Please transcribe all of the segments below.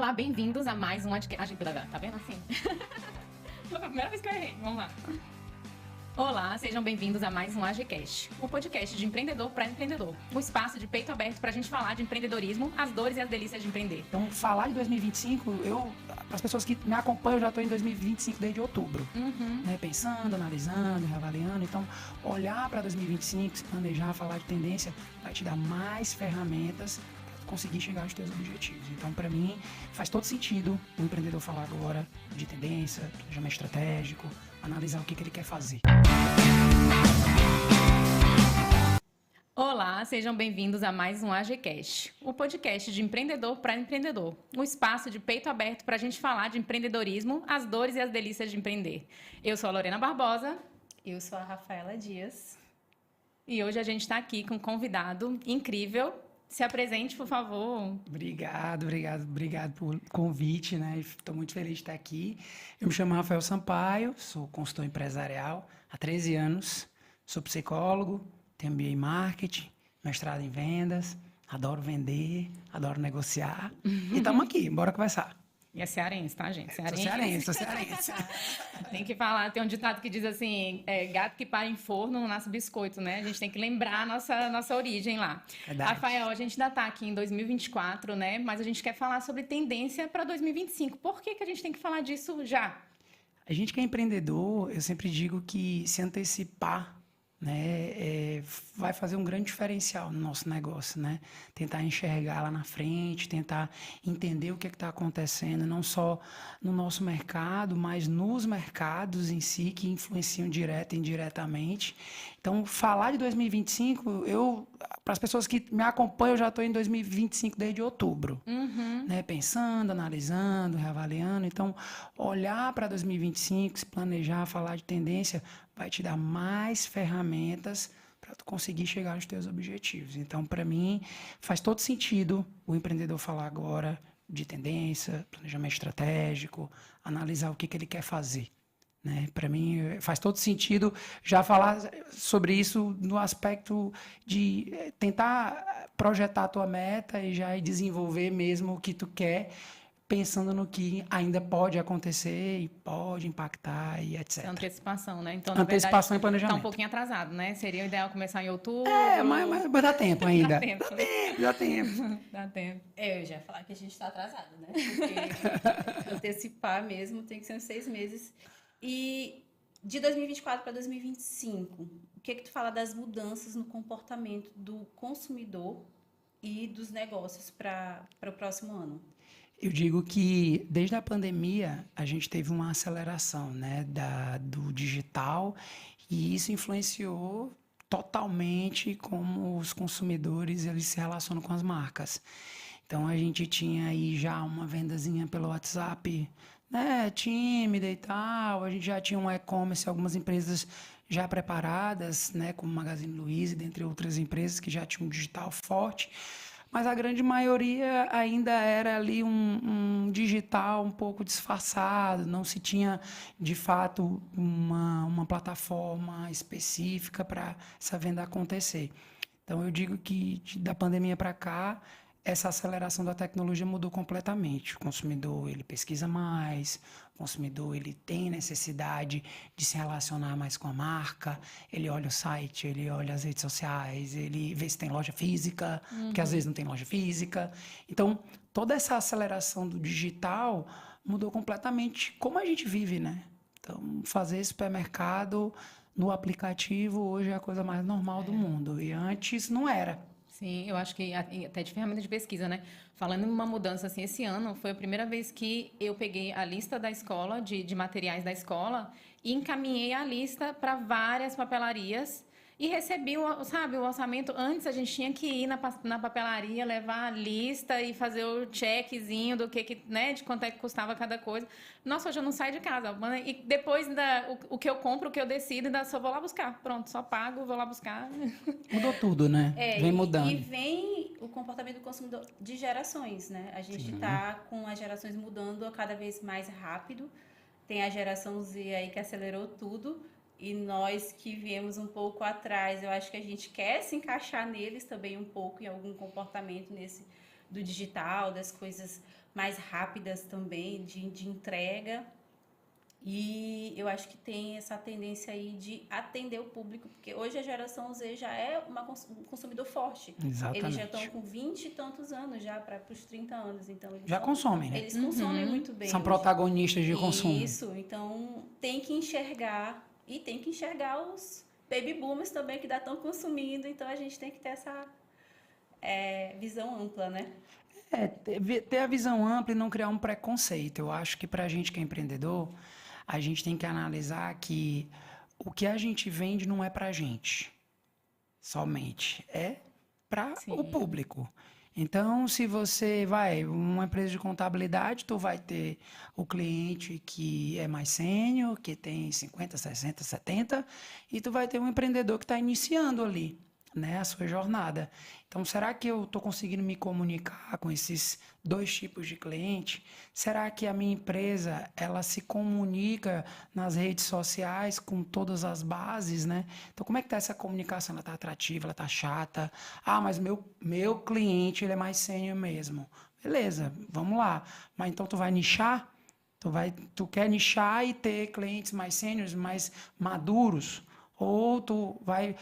Olá, bem-vindos a mais um podcast. Tá vendo assim? Foi a primeira vez que eu errei. Vamos lá. Olá, sejam bem-vindos a mais um AGCast, um podcast de empreendedor para empreendedor. Um espaço de peito aberto para a gente falar de empreendedorismo, as dores e as delícias de empreender. Então, falar de 2025, para as pessoas que me acompanham, eu já estou em 2025 desde outubro. Né? Pensando, analisando, reavaliando. Então, olhar para 2025, se planejar, falar de tendência, vai te dar mais ferramentas para conseguir chegar aos teus objetivos. Então, para mim, faz todo sentido o empreendedor falar agora de tendência, planejamento estratégico, analisar o que ele quer fazer. Olá, sejam bem-vindos a mais um AGCast, um podcast de empreendedor para empreendedor. Um espaço de peito aberto para a gente falar de empreendedorismo, as dores e as delícias de empreender. Eu sou a Lorena Barbosa. Eu sou a Rafaela Dias. E hoje a gente está aqui com um convidado incrível. Se apresente, por favor. Obrigado pelo convite, né? Estou muito feliz de estar aqui. Eu me chamo Rafael Sampaio, sou consultor empresarial há 13 anos, sou psicólogo, tenho MBA em marketing, mestrado em vendas, adoro vender, adoro negociar. E estamos aqui, bora conversar. E é cearense, tá, gente? Sou cearense. Tem que falar, tem um ditado que diz assim, gato que para em forno não nasce biscoito, né? A gente tem que lembrar a nossa origem lá. Verdade. Rafael, a gente ainda tá aqui em 2024, né? Mas a gente quer falar sobre tendência para 2025. Por que a gente tem que falar disso já? A gente que é empreendedor, eu sempre digo que se antecipar, né, vai fazer um grande diferencial no nosso negócio, né? Tentar enxergar lá na frente, tentar entender o que está acontecendo, não só no nosso mercado, mas nos mercados em si, que influenciam direto e indiretamente. Então, falar de 2025, para as pessoas que me acompanham, eu já estou em 2025 desde outubro. Né? Pensando, analisando, reavaliando. Então, olhar para 2025, se planejar, falar de tendência, vai te dar mais ferramentas para tu conseguir chegar aos teus objetivos. Então, para mim, faz todo sentido o empreendedor falar agora de tendência, planejamento estratégico, analisar o que ele quer fazer. Né? Para mim, faz todo sentido já falar sobre isso no aspecto de tentar projetar a tua meta e já desenvolver mesmo o que tu quer, pensando no que ainda pode acontecer e pode impactar e etc. Antecipação, né? Então, Antecipação na verdade, e planejamento. Tá um pouquinho atrasado, né? Seria o ideal começar em outubro. Mas dá tempo ainda. Dá tempo. Dá tempo. Eu já ia falar que a gente está atrasado, né? Porque antecipar mesmo tem que ser uns 6 meses. E de 2024 para 2025, o que tu fala das mudanças no comportamento do consumidor e dos negócios para o próximo ano? Eu digo que desde a pandemia a gente teve uma aceleração, né, do digital, e isso influenciou totalmente como os consumidores eles se relacionam com as marcas. Então a gente tinha aí já uma vendazinha pelo WhatsApp, né, tímida e tal. A gente já tinha um e-commerce, algumas empresas já preparadas, né, como Magazine Luiza, dentre outras empresas que já tinham um digital forte. Mas a grande maioria ainda era ali um digital um pouco disfarçado, não se tinha, de fato, uma plataforma específica para essa venda acontecer. Então, eu digo que da pandemia para cá, essa aceleração da tecnologia mudou completamente. O consumidor, ele pesquisa mais, o consumidor, ele tem necessidade de se relacionar mais com a marca, ele olha o site, ele olha as redes sociais, ele vê se tem loja física, porque às vezes não tem loja física. Então, toda essa aceleração do digital mudou completamente como a gente vive, né? Então, fazer supermercado no aplicativo hoje é a coisa mais normal do mundo, e antes não era. Sim, eu acho que até de ferramenta de pesquisa, né? Falando em uma mudança, assim, esse ano foi a primeira vez que eu peguei a lista da escola, de materiais da escola, e encaminhei a lista para várias papelarias e recebi o orçamento. Antes a gente tinha que ir na papelaria, levar a lista e fazer o checkzinho do né, de quanto é que custava cada coisa. Nossa, hoje eu não saio de casa. E depois o que eu compro, o que eu decido, ainda só vou lá buscar. Pronto, só pago, vou lá buscar. Mudou tudo, né? Vem mudando. E vem o comportamento do consumidor de gerações, né? A gente está com as gerações mudando cada vez mais rápido. Tem a geração Z aí que acelerou tudo. E nós que viemos um pouco atrás, eu acho que a gente quer se encaixar neles também um pouco, em algum comportamento do digital, das coisas mais rápidas também, de entrega. E eu acho que tem essa tendência aí de atender o público, porque hoje a geração Z já é um consumidor forte. Exatamente. Eles já estão com 20 e tantos anos já para os 30 anos, então eles Já consomem, né? eles consomem muito bem. São hoje. protagonistas de consumo. Isso, então tem que enxergar, e tem que enxergar os baby boomers também que ainda estão consumindo, então a gente tem que ter essa visão ampla, né? Ter a visão ampla e não criar um preconceito. Eu acho que para a gente que é empreendedor, a gente tem que analisar que o que a gente vende não é para a gente somente, é para o público. Então, se você uma empresa de contabilidade, tu vai ter o cliente que é mais sênior, que tem 50, 60, 70, e tu vai ter um empreendedor que está iniciando ali, né, a sua jornada. Então, será que eu estou conseguindo me comunicar com esses dois tipos de cliente? Será que a minha empresa ela se comunica nas redes sociais com todas as bases, né? Então, como é que está essa comunicação? Ela está atrativa, ela está chata? Ah, mas meu cliente ele é mais sênior mesmo. Beleza, vamos lá. Mas então tu vai nichar? Tu quer nichar e ter clientes mais sêniores, mais maduros? Ou tu vai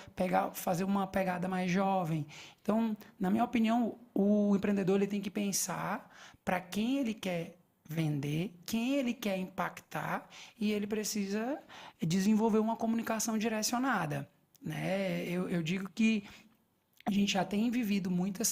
fazer uma pegada mais jovem. Então, na minha opinião, o empreendedor ele tem que pensar para quem ele quer vender, quem ele quer impactar, e ele precisa desenvolver uma comunicação direcionada, né? Eu digo que a gente já tem vivido muito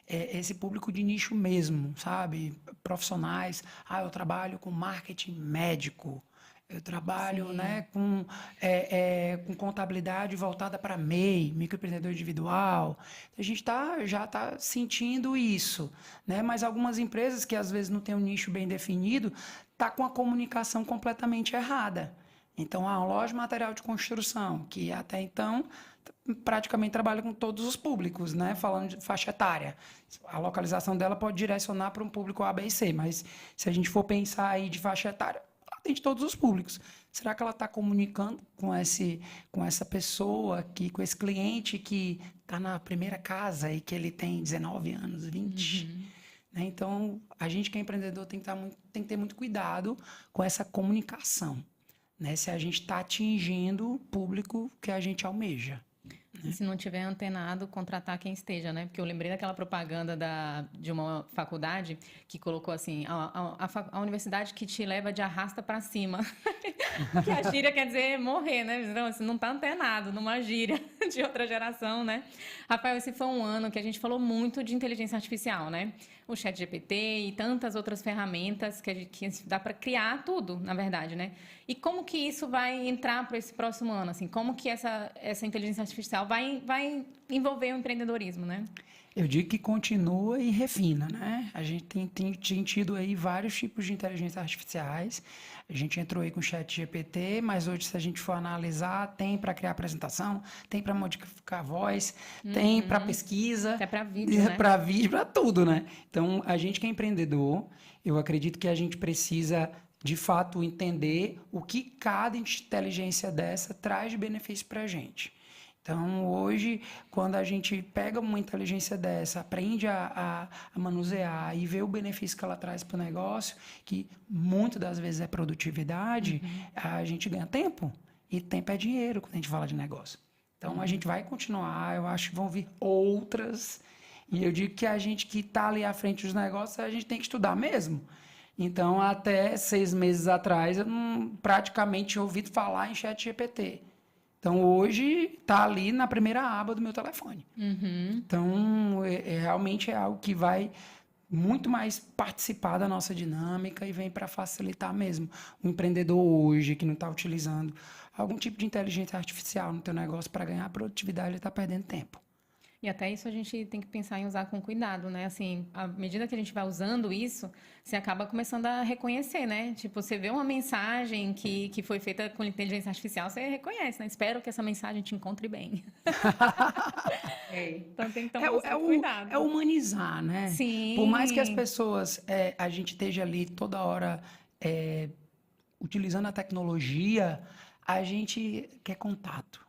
esse público de nicho mesmo, sabe? Profissionais. Eu trabalho com marketing médico. Eu trabalho, né, com contabilidade voltada para MEI, microempreendedor individual. A gente já está sentindo isso, né? Mas algumas empresas que às vezes não têm um nicho bem definido, tá com a comunicação completamente errada. Então, uma loja de material de construção, que até então praticamente trabalha com todos os públicos, né? Falando de faixa etária. A localização dela pode direcionar para um público A, B e C, mas se a gente for pensar aí de faixa etária, atende todos os públicos. Será que ela está comunicando com essa pessoa, com esse cliente que está na primeira casa e que ele tem 19 anos, 20? Né? Então, a gente que é empreendedor tem que ter muito cuidado com essa comunicação, né? Se a gente está atingindo o público que a gente almeja. E se não tiver antenado, contratar quem esteja, né? Porque eu lembrei daquela propaganda de uma faculdade que colocou assim, a universidade que te leva de arrasta para cima. Que a gíria quer dizer morrer, né? Então, assim, não tá antenado numa gíria de outra geração, né? Rafael, esse foi um ano que a gente falou muito de inteligência artificial, né? O ChatGPT e tantas outras ferramentas que dá para criar tudo, na verdade, né? E como que isso vai entrar para esse próximo ano? Assim, como que essa inteligência artificial vai envolver o empreendedorismo, né? Eu digo que continua e refina, né? A gente tem tido aí vários tipos de inteligência artificiais. A gente entrou aí com o ChatGPT, mas hoje, se a gente for analisar, tem para criar apresentação, tem para modificar a voz, tem para pesquisa. Até para vídeo, né? Para vídeo, para tudo, né? Então, a gente que é empreendedor, eu acredito que a gente precisa, de fato, entender o que cada inteligência dessa traz de benefício para a gente. Então, hoje, quando a gente pega uma inteligência dessa, aprende a manusear e vê o benefício que ela traz para o negócio, que muitas das vezes é produtividade, a gente ganha tempo. E tempo é dinheiro quando a gente fala de negócio. Então, a gente vai continuar, eu acho que vão vir outras. E eu digo que a gente que está ali à frente dos negócios, a gente tem que estudar mesmo. Então, até 6 meses atrás, eu praticamente tinha ouvido falar em ChatGPT. Então, hoje, está ali na primeira aba do meu telefone. Então, realmente é algo que vai muito mais participar da nossa dinâmica e vem para facilitar mesmo. O empreendedor hoje, que não está utilizando algum tipo de inteligência artificial no teu negócio para ganhar produtividade, ele está perdendo tempo. E até isso a gente tem que pensar em usar com cuidado, né? Assim, à medida que a gente vai usando isso, você acaba começando a reconhecer, né? Tipo, você vê uma mensagem que foi feita com inteligência artificial, você reconhece, né? Espero que essa mensagem te encontre bem. Então tem que tomar cuidado. É humanizar, né? Sim. Por mais que as pessoas, a gente esteja ali toda hora utilizando a tecnologia, a gente quer contato.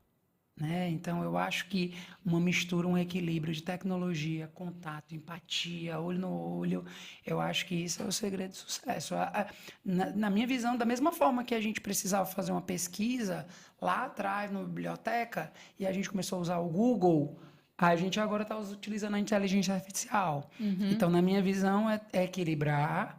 né? Então, eu acho que uma mistura, um equilíbrio de tecnologia, contato, empatia, olho no olho, eu acho que isso é o segredo do sucesso. Na minha visão, da mesma forma que a gente precisava fazer uma pesquisa lá atrás, na biblioteca, e a gente começou a usar o Google, a gente agora está utilizando a inteligência artificial. Então, na minha visão, é equilibrar,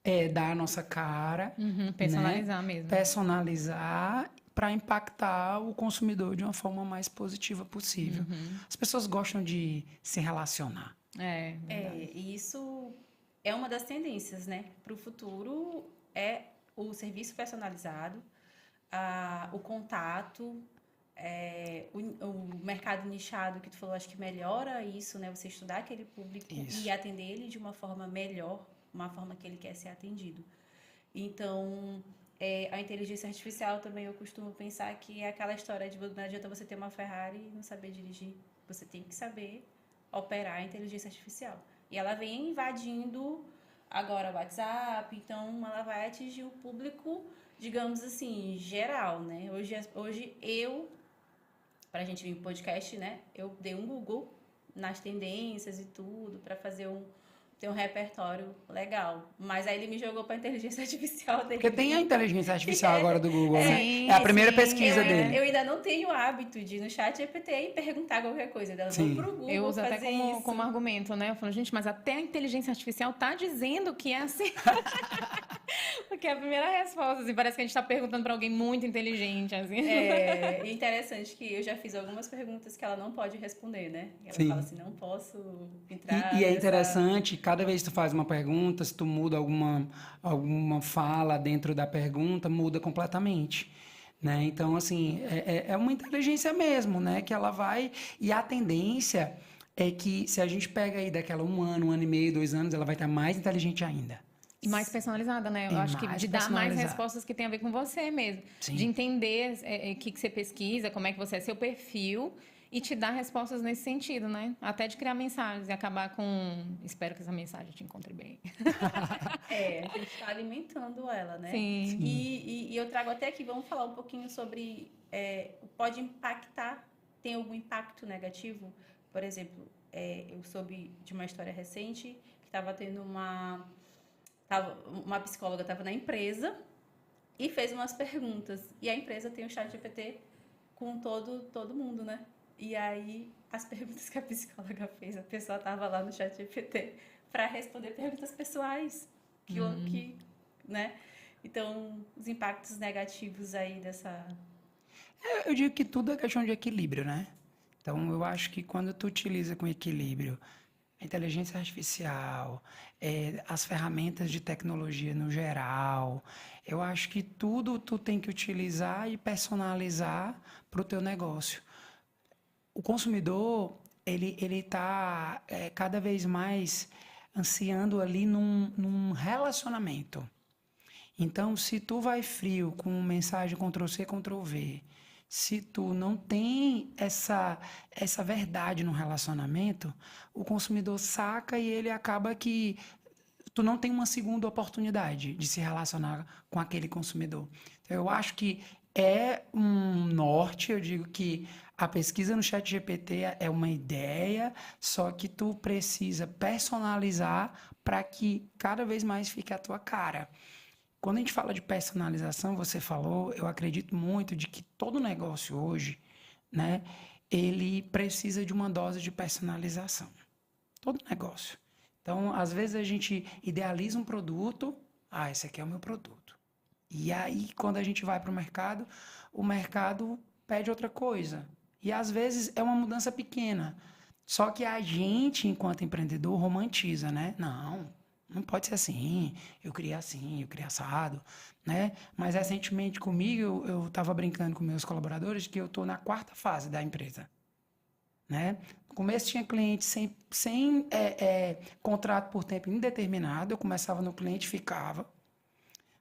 é dar a nossa cara, Personalizar né? mesmo. Personalizar para impactar o consumidor de uma forma mais positiva possível. As pessoas gostam de se relacionar. E isso é uma das tendências, né? Para o futuro é o serviço personalizado, o contato, o mercado nichado que tu falou, acho que melhora isso, né? Você estudar aquele público e atender ele de uma forma melhor, uma forma que ele quer ser atendido. Então, a inteligência artificial também eu costumo pensar que é aquela história de não adianta você ter uma Ferrari e não saber dirigir. Você tem que saber operar a inteligência artificial. E ela vem invadindo agora o WhatsApp, então ela vai atingir o público, digamos assim, geral, né? Hoje para a gente vir pro podcast, né? Eu dei um Google nas tendências e tudo para fazer ter um repertório legal. Mas aí ele me jogou para a inteligência artificial dele. Porque tem a inteligência artificial agora do Google, né? Sim, É a primeira pesquisa dele. Eu ainda não tenho o hábito de ir no chat GPT e perguntar qualquer coisa. Eu vou pro Google Eu uso até fazer como argumento, né? Eu falo, gente, mas até a inteligência artificial tá dizendo que é assim. Porque é a primeira resposta, assim, parece que a gente tá perguntando para alguém muito inteligente, assim. É interessante que eu já fiz algumas perguntas que ela não pode responder, né? Ela fala assim, não posso entrar E é interessante, cada vez que tu faz uma pergunta, se tu muda alguma fala dentro da pergunta, muda completamente. Né? Então, assim, é uma inteligência mesmo, né? Que ela vai... E a tendência é que se a gente pega aí daquela 1 ano, 1 ano e meio, 2 anos, ela vai estar mais inteligente ainda. E mais personalizada, né? Eu E acho que mais de dar mais personalizada. respostas que tem a ver com você mesmo. Sim. De entender o que você pesquisa, como é que você é, seu perfil, e te dar respostas nesse sentido, né? Até de criar mensagens e acabar com... Espero que essa mensagem te encontre bem. A gente está alimentando ela, né? Sim. E eu trago até aqui, vamos falar um pouquinho sobre... pode impactar, tem algum impacto negativo? Por exemplo, eu soube de uma história recente que estava tendo uma psicóloga estava na empresa e fez umas perguntas. E a empresa tem o chat GPT com todo mundo, né? E aí, as perguntas que a psicóloga fez, a pessoa estava lá no chat GPT para responder perguntas pessoais. Né? Então, os impactos negativos aí dessa... Eu digo que tudo é questão de equilíbrio, né? Então, eu acho que quando tu utiliza com equilíbrio a inteligência artificial, as ferramentas de tecnologia no geral, eu acho que tudo tu tem que utilizar e personalizar para o teu negócio. O consumidor, ele está cada vez mais ansiando ali num relacionamento. Então, se tu vai frio com mensagem Ctrl+C, Ctrl+V, se tu não tem essa verdade no relacionamento, o consumidor saca e ele acaba que tu não tem uma segunda oportunidade de se relacionar com aquele consumidor. Então, eu acho que é um norte, eu digo que a pesquisa no ChatGPT é uma ideia, só que tu precisa personalizar para que cada vez mais fique a tua cara. Quando a gente fala de personalização, você falou, eu acredito muito de que todo negócio hoje, né, ele precisa de uma dose de personalização. Todo negócio. Então, às vezes a gente idealiza um produto, esse aqui é o meu produto. E aí, quando a gente vai para o mercado pede outra coisa. E às vezes é uma mudança pequena. Só que a gente, enquanto empreendedor, romantiza, né? Não pode ser assim, eu queria assim, eu queria assado, né? Mas recentemente comigo, eu estava brincando com meus colaboradores que eu estou na 4ª fase da empresa, né? No começo tinha cliente sem contrato por tempo indeterminado, eu começava no cliente e ficava.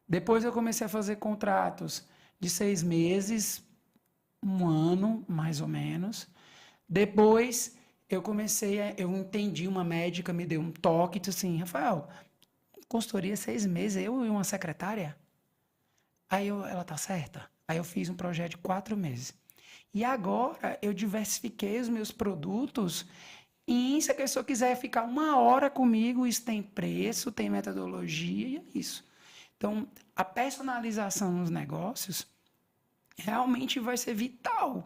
Depois eu comecei a fazer contratos de 6 meses, 1 ano, mais ou menos. Depois eu entendi, uma médica me deu um toque, disse assim, Rafael, consultoria 6 meses, eu e uma secretária? Ela tá certa. Aí eu fiz um projeto de 4 meses. E agora eu diversifiquei os meus produtos e se a pessoa quiser ficar 1 hora comigo, isso tem preço, tem metodologia e é isso. Então, a personalização nos negócios realmente vai ser vital,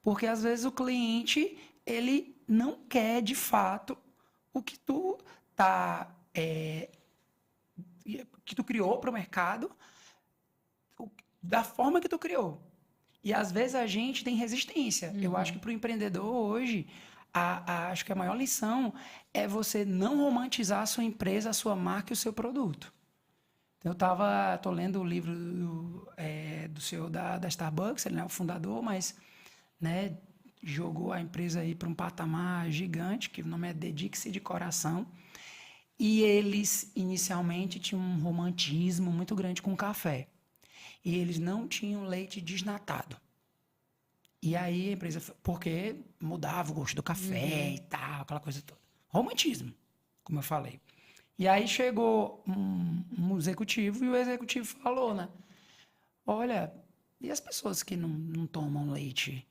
porque às vezes o cliente, ele não quer de fato o que tu que tu criou para o mercado, da forma que tu criou. E às vezes a gente tem resistência. Eu acho que para o empreendedor hoje, acho que a maior lição é você não romantizar a sua empresa, a sua marca e o seu produto. Então, tô lendo o livro do CEO da Starbucks, ele não é o fundador, mas né, jogou a empresa aí para um patamar gigante, que o nome é Dedique-se de Coração. E eles, inicialmente, tinham um romantismo muito grande com o café. E eles não tinham leite desnatado. E aí a empresa... Porque mudava o gosto do café e tal, aquela coisa toda. Romantismo, como eu falei. E aí chegou um executivo e o executivo falou, né? Olha, e as pessoas que não tomam leite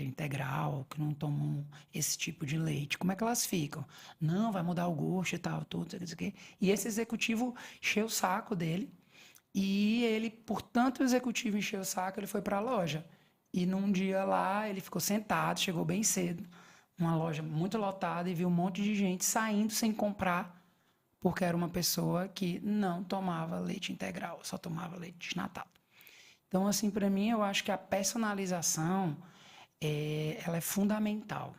integral, que não tomam esse tipo de leite, como é que elas ficam? Não, vai mudar o gosto e tal, tudo, isso aqui. E esse executivo encheu o saco dele. E ele, por tanto o executivo encheu o saco, ele foi para a loja. E num dia lá, ele ficou sentado, chegou bem cedo, uma loja muito lotada, e viu um monte de gente saindo sem comprar, porque era uma pessoa que não tomava leite integral, só tomava leite desnatado. Então, assim, para mim, eu acho que a personalização, ela é fundamental,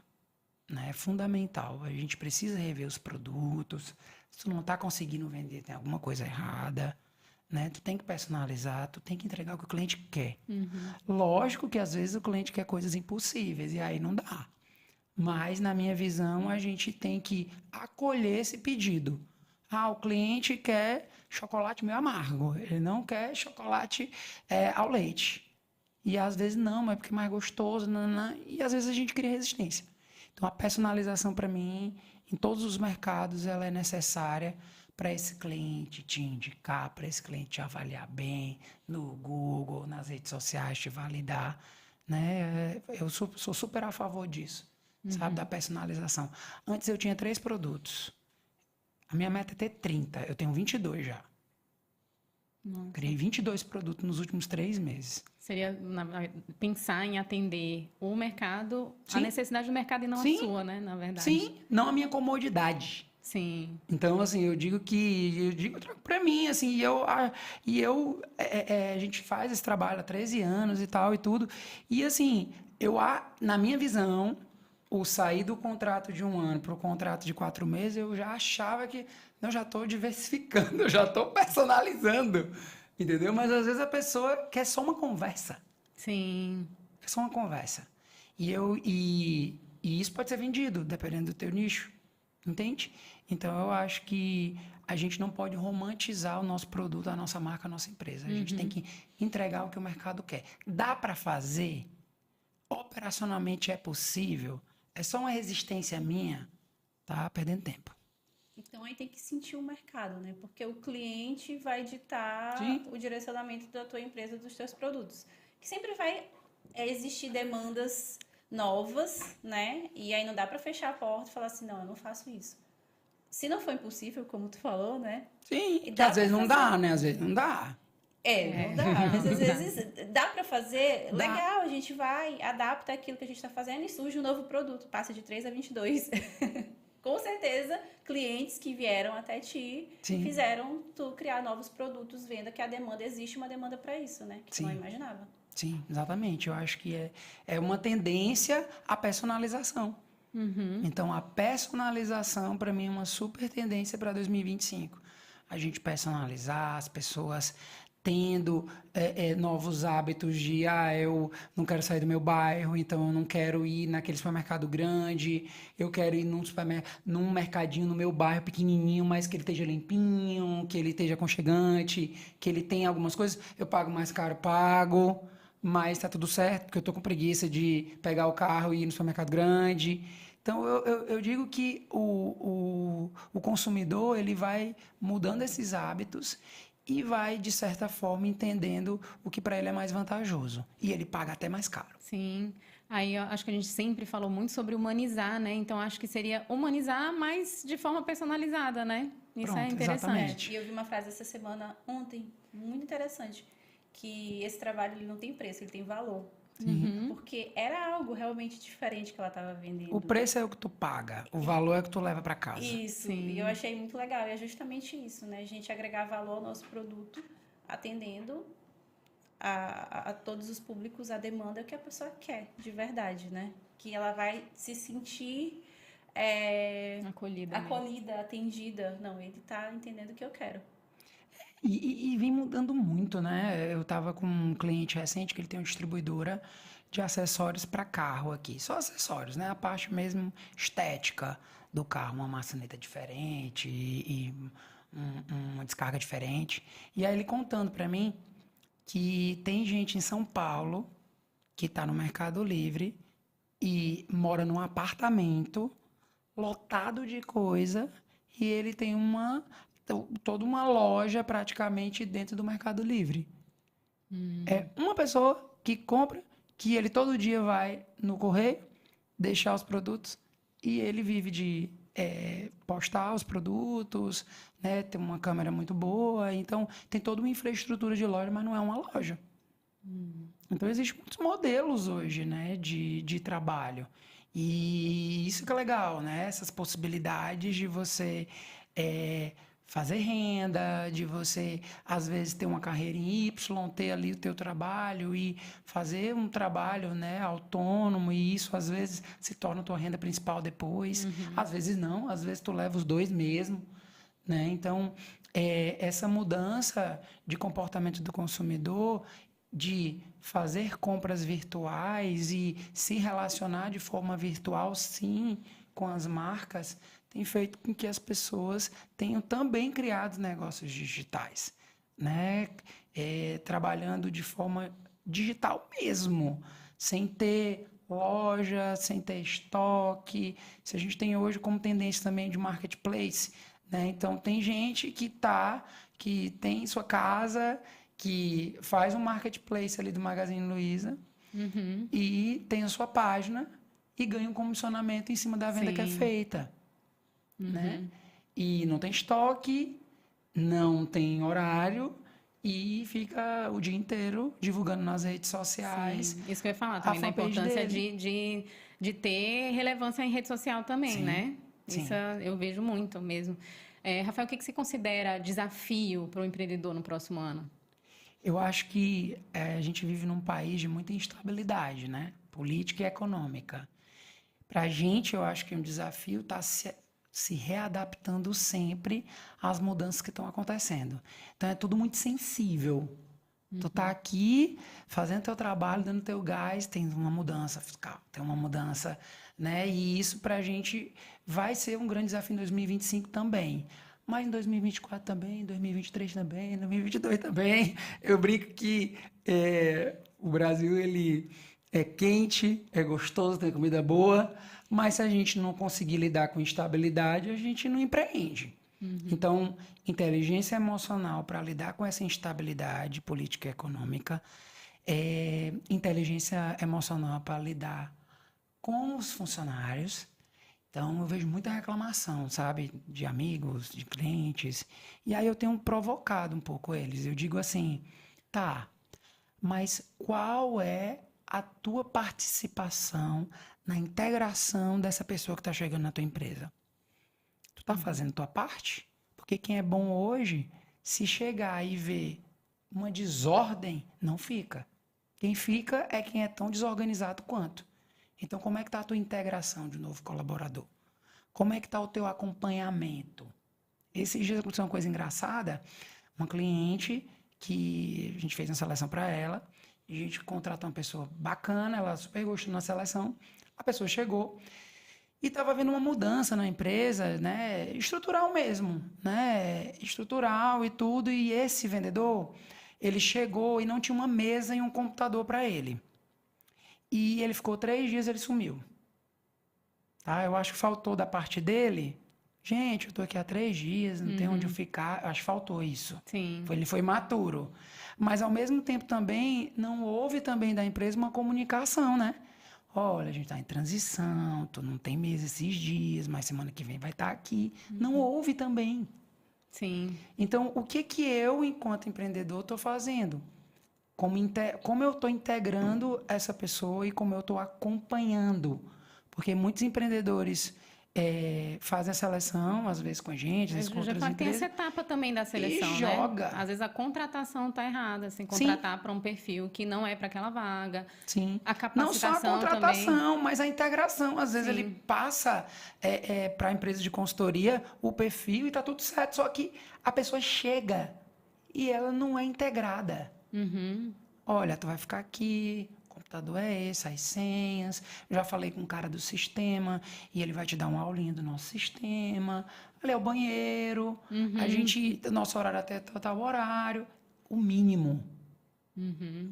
né? É fundamental. A gente precisa rever os produtos. Se tu não está conseguindo vender, tem alguma coisa errada, né? Tu tem que personalizar, tu tem que entregar o que o cliente quer. Lógico que às vezes o cliente quer coisas impossíveis e aí não dá. Mas na minha visão a gente tem que acolher esse pedido. O cliente quer chocolate meio amargo, ele não quer chocolate ao leite. E às vezes não, mas é porque é mais gostoso, e às vezes a gente cria resistência. Então a personalização para mim, em todos os mercados, ela é necessária para esse cliente te indicar, para esse cliente te avaliar bem no Google, nas redes sociais, te validar, né? Eu sou super a favor disso, sabe, da personalização. Antes eu tinha 3 produtos. A minha meta é ter 30, eu tenho 22 já. Nossa. Criei 22 produtos nos últimos 3 meses. Seria pensar em atender o mercado, Sim. a necessidade do mercado e não Sim. a sua, né, na verdade. Sim, não a minha comodidade. Sim. Então, assim, eu digo para mim, assim, a gente faz esse trabalho há 13 anos e tal e tudo. E, assim, na minha visão, o sair do contrato de 1 ano para o contrato de 4 meses, eu já achava que eu já estou diversificando, eu já estou personalizando, entendeu? Mas, às vezes, a pessoa quer só uma conversa. Sim. Quer só uma conversa. E isso pode ser vendido, dependendo do teu nicho. Entende? Então, eu acho que a gente não pode romantizar o nosso produto, a nossa marca, a nossa empresa. A gente tem que entregar o que o mercado quer. Dá para fazer? Operacionalmente é possível? É só uma resistência minha? Tá perdendo tempo. Então, aí tem que sentir o mercado, né? Porque o cliente vai ditar Sim. o direcionamento da tua empresa, dos teus produtos. Que sempre vai existir demandas novas, né? E aí não dá para fechar a porta e falar assim, não, eu não faço isso. Se não for impossível, como tu falou, né? Sim, que às vezes não dá, né? Às vezes não dá. Não dá. Mas às vezes dá para fazer. Dá. Legal, a gente vai, adapta aquilo que a gente está fazendo e surge um novo produto. Passa de 3 a 22. Com certeza, clientes que vieram até ti Sim. fizeram tu criar novos produtos, vendo que a demanda existe, uma demanda para isso, né? Que tu não imaginava. Sim, exatamente. Eu acho que é uma tendência à personalização. Então, a personalização, para mim, é uma super tendência para 2025. A gente personalizar, as pessoas tendo novos hábitos de, eu não quero sair do meu bairro, então eu não quero ir naquele supermercado grande, eu quero ir num mercadinho no meu bairro pequenininho, mas que ele esteja limpinho, que ele esteja aconchegante, que ele tenha algumas coisas. Eu pago mais caro, pago, mas tá tudo certo, porque eu tô com preguiça de pegar o carro e ir no supermercado grande. Então, eu digo que o consumidor ele vai mudando esses hábitos e vai, de certa forma, entendendo o que para ele é mais vantajoso. E ele paga até mais caro. Sim. Aí eu acho que a gente sempre falou muito sobre humanizar, né? Então acho que seria humanizar, mas de forma personalizada, né? Isso é Pronto, interessante. exatamente. E eu vi uma frase essa semana, ontem, muito interessante, que esse trabalho ele não tem preço, ele tem valor. Porque era algo realmente diferente que ela estava vendendo. O preço é o que tu paga, o valor é o que tu leva para casa. Isso, Sim. e eu achei muito legal. E é justamente isso, né? A gente agregar valor ao nosso produto, atendendo a todos os públicos, a demanda que a pessoa quer, de verdade, né? Que ela vai se sentir Acolhida. mesmo. acolhida, atendida. Não, ele tá entendendo o que eu quero. E vem mudando muito, né? Eu estava com um cliente recente que ele tem uma distribuidora de acessórios para carro aqui. Só acessórios, né? A parte mesmo estética do carro, uma maçaneta diferente uma descarga diferente. E aí ele contando para mim que tem gente em São Paulo que está no Mercado Livre e mora num apartamento lotado de coisa e ele tem toda uma loja praticamente dentro do Mercado Livre. É uma pessoa que compra, que ele todo dia vai no correio deixar os produtos e ele vive de postar os produtos, né? Tem uma câmera muito boa, então tem toda uma infraestrutura de loja, mas não é uma loja. Então, existem muitos modelos hoje, né, de trabalho. E isso que é legal, né? Essas possibilidades de você fazer renda, de você, às vezes, ter uma carreira em Y, ter ali o teu trabalho e fazer um trabalho, né, autônomo, e isso, às vezes, se torna a tua renda principal depois. Às vezes não, às vezes tu leva os dois mesmo, né? Então, essa mudança de comportamento do consumidor, de fazer compras virtuais e se relacionar de forma virtual, sim, com as marcas, tem feito com que as pessoas tenham também criado negócios digitais, né? Trabalhando de forma digital mesmo, sem ter loja, sem ter estoque. Se a gente tem hoje como tendência também de marketplace, né? Então, tem gente que tem sua casa, que faz um marketplace ali do Magazine Luiza e tem a sua página e ganha um comissionamento em cima da venda que é Sim. feita, né? E não tem estoque, não tem horário e fica o dia inteiro divulgando nas redes sociais. Sim. Isso que eu ia falar a também, da fanpage importância dele. de ter relevância em rede social também, Sim, né? sim. Isso eu vejo muito mesmo. Rafael, o que você considera desafio para o empreendedor no próximo ano? Eu acho que a gente vive num país de muita instabilidade, né? Política e econômica. Para a gente, eu acho que um desafio está se readaptando sempre às mudanças que estão acontecendo. Então, é tudo muito sensível. Tu tá aqui fazendo teu trabalho, dando teu gás, tem uma mudança fiscal, tem uma mudança, né? E isso para a gente vai ser um grande desafio em 2025 também. Mas em 2024 também, em 2023 também, em 2022 também. Eu brinco que o Brasil, ele é quente, é gostoso, tem comida boa, mas se a gente não conseguir lidar com instabilidade, a gente não empreende. Então, inteligência emocional para lidar com essa instabilidade política e econômica, inteligência emocional para lidar com os funcionários. Então, eu vejo muita reclamação, sabe, de amigos, de clientes, e aí eu tenho provocado um pouco eles. Eu digo assim, tá, mas qual é a tua participação na integração dessa pessoa que está chegando na tua empresa? Tu tá fazendo tua parte? Porque quem é bom hoje, se chegar e ver uma desordem, não fica. Quem fica é quem é tão desorganizado quanto. Então, como é que está a tua integração de novo colaborador? Como é que está o teu acompanhamento? Esses dias aconteceu uma coisa engraçada. Uma cliente que a gente fez uma seleção para ela, a gente contratou uma pessoa bacana, ela super gostou na seleção, a pessoa chegou e estava havendo uma mudança na empresa, né, estrutural mesmo, né, estrutural e tudo, e esse vendedor, ele chegou e não tinha uma mesa e um computador para ele. E ele ficou 3 dias, ele sumiu. Tá? Eu acho que faltou da parte dele Gente, eu tô aqui há 3 dias, não tem onde eu ficar. Acho que faltou isso. Sim. Ele foi maturo. Mas, ao mesmo tempo, também, não houve também da empresa uma comunicação, né? Olha, a gente está em transição, tu não tem mesa esses dias, mas semana que vem vai estar aqui. Não houve também. Sim. Então, o que que eu, enquanto empreendedor, estou fazendo? Como eu estou integrando essa pessoa e como eu estou acompanhando? Porque muitos empreendedores fazem a seleção, às vezes com a gente, às vezes com Eu já outras falo que tem essa empresas, etapa também da seleção, e né? joga. Às vezes a contratação tá errada, assim, Sim. contratar para um perfil que não é para aquela vaga. Sim. A Não só a capacitação também. contratação, mas a integração. Às vezes Sim. ele passa para a empresa de consultoria o perfil e está tudo certo. Só que a pessoa chega e ela não é integrada. Uhum. Olha, tu vai ficar aqui, o computador é esse, as senhas. Já falei com o cara do sistema e ele vai te dar uma aulinha do nosso sistema. Ali é o banheiro. Nosso horário até tal horário. O mínimo.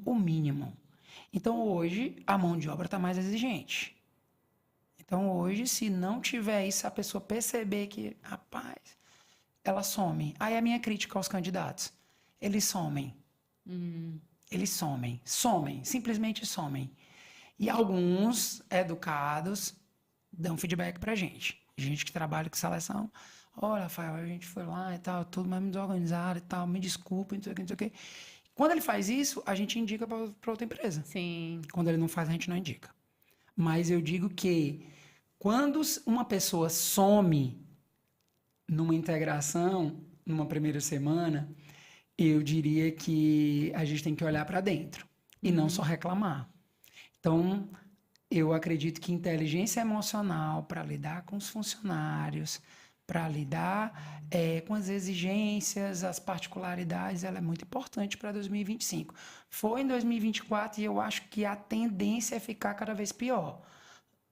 O mínimo. Então, hoje, a mão de obra está mais exigente. Então, hoje, se não tiver isso, a pessoa perceber que, rapaz, ela some. Aí é a minha crítica aos candidatos. Eles somem. Eles somem. Somem. Simplesmente somem. E alguns educados dão feedback pra gente. Gente que trabalha com seleção. Olha, Rafael, a gente foi lá e tal, tudo mais desorganizado e tal, me desculpa, não sei o que, não sei o que. Quando ele faz isso, a gente indica para outra empresa. Sim. Quando ele não faz, a gente não indica. Mas eu digo que quando uma pessoa some numa integração, numa primeira semana, eu diria que a gente tem que olhar para dentro e não só reclamar. Então, eu acredito que inteligência emocional para lidar com os funcionários, para lidar com as exigências, as particularidades, ela é muito importante para 2025. Foi em 2024 e eu acho que a tendência é ficar cada vez pior.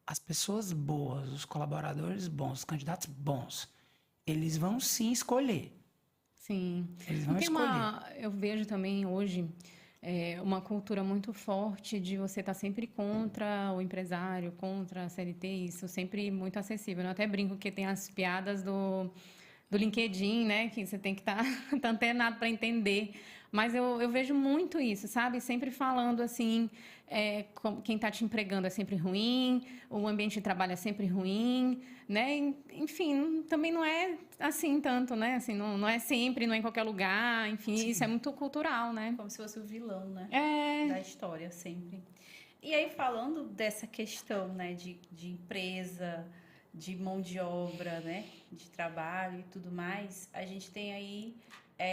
As pessoas boas, os colaboradores bons, os candidatos bons, eles vão sim escolher. Sim. Eles vão escolher. Eu vejo também hoje uma cultura muito forte de você estar sempre contra o empresário, contra a CLT, isso sempre muito acessível. Eu até brinco que tem as piadas do LinkedIn, né? Que você tem que estar antenado para entender. Mas eu vejo muito isso, sabe? Sempre falando assim, quem está te empregando é sempre ruim, o ambiente de trabalho é sempre ruim, né? Enfim, também não é assim tanto, né? Assim, não é sempre, não é em qualquer lugar, enfim, Sim. isso é muito cultural, né? Como se fosse o vilão, né? É. Da história, sempre. E aí, falando dessa questão, né, de empresa, de mão de obra, né, de trabalho e tudo mais, a gente tem aí,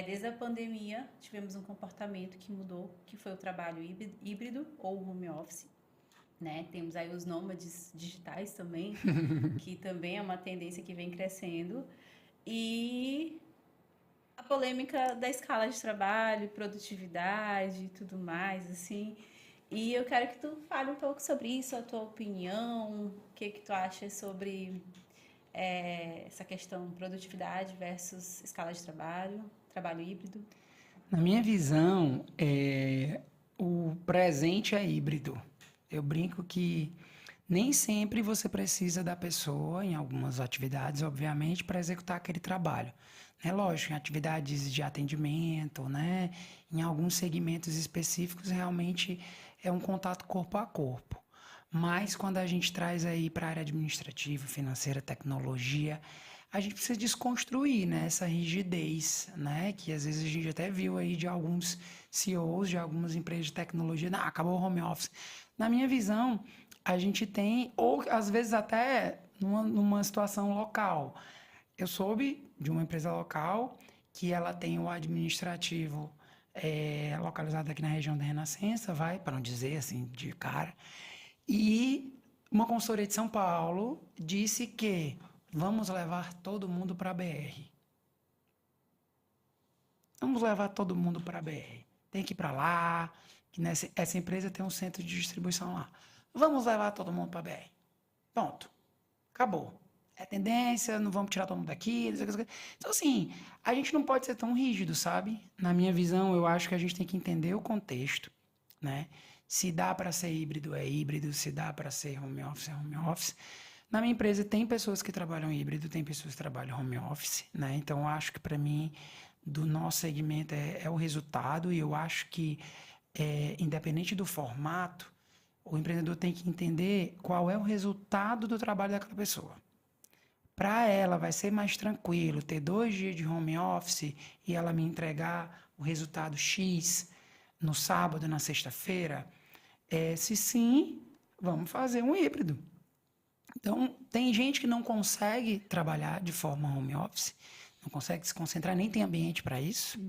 desde a pandemia, tivemos um comportamento que mudou, que foi o trabalho híbrido ou home office, né? Temos aí os nômades digitais também, que também é uma tendência que vem crescendo. E a polêmica da escala de trabalho, produtividade e tudo mais, assim. E eu quero que tu fale um pouco sobre isso, a tua opinião, o que tu acha sobre essa questão produtividade versus escala de trabalho, trabalho híbrido. Na minha visão, o presente é híbrido. Eu brinco que nem sempre você precisa da pessoa, em algumas atividades, obviamente, para executar aquele trabalho. É lógico, em atividades de atendimento, né? Em alguns segmentos específicos, realmente é um contato corpo a corpo. Mas quando a gente traz aí para a área administrativa, financeira, tecnologia, a gente precisa desconstruir, né, essa rigidez, né, que às vezes a gente até viu aí de alguns CEOs de algumas empresas de tecnologia, não, acabou o home office. Na minha visão, a gente tem, ou às vezes até numa situação local. Eu soube de uma empresa local que ela tem o administrativo localizado aqui na região da Renascença, para não dizer assim de cara, e uma consultoria de São Paulo disse que vamos levar todo mundo para a BR. Vamos levar todo mundo para a BR. Tem que ir para lá, que essa empresa tem um centro de distribuição lá. Vamos levar todo mundo para a BR. Pronto. Acabou. É tendência, não vamos tirar todo mundo daqui. Então, assim, a gente não pode ser tão rígido, sabe? Na minha visão, eu acho que a gente tem que entender o contexto, né? Se dá para ser híbrido, é híbrido. Se dá para ser home office, é home office. Na minha empresa tem pessoas que trabalham híbrido, tem pessoas que trabalham home office, né? Então, eu acho que para mim, do nosso segmento, é o resultado, e eu acho que, independente do formato, o empreendedor tem que entender qual é o resultado do trabalho daquela pessoa. Para ela, vai ser mais tranquilo ter 2 dias de home office e ela me entregar o resultado X no sábado, na sexta-feira? Se sim, vamos fazer um híbrido. Então, tem gente que não consegue trabalhar de forma home office, não consegue se concentrar, nem tem ambiente para isso,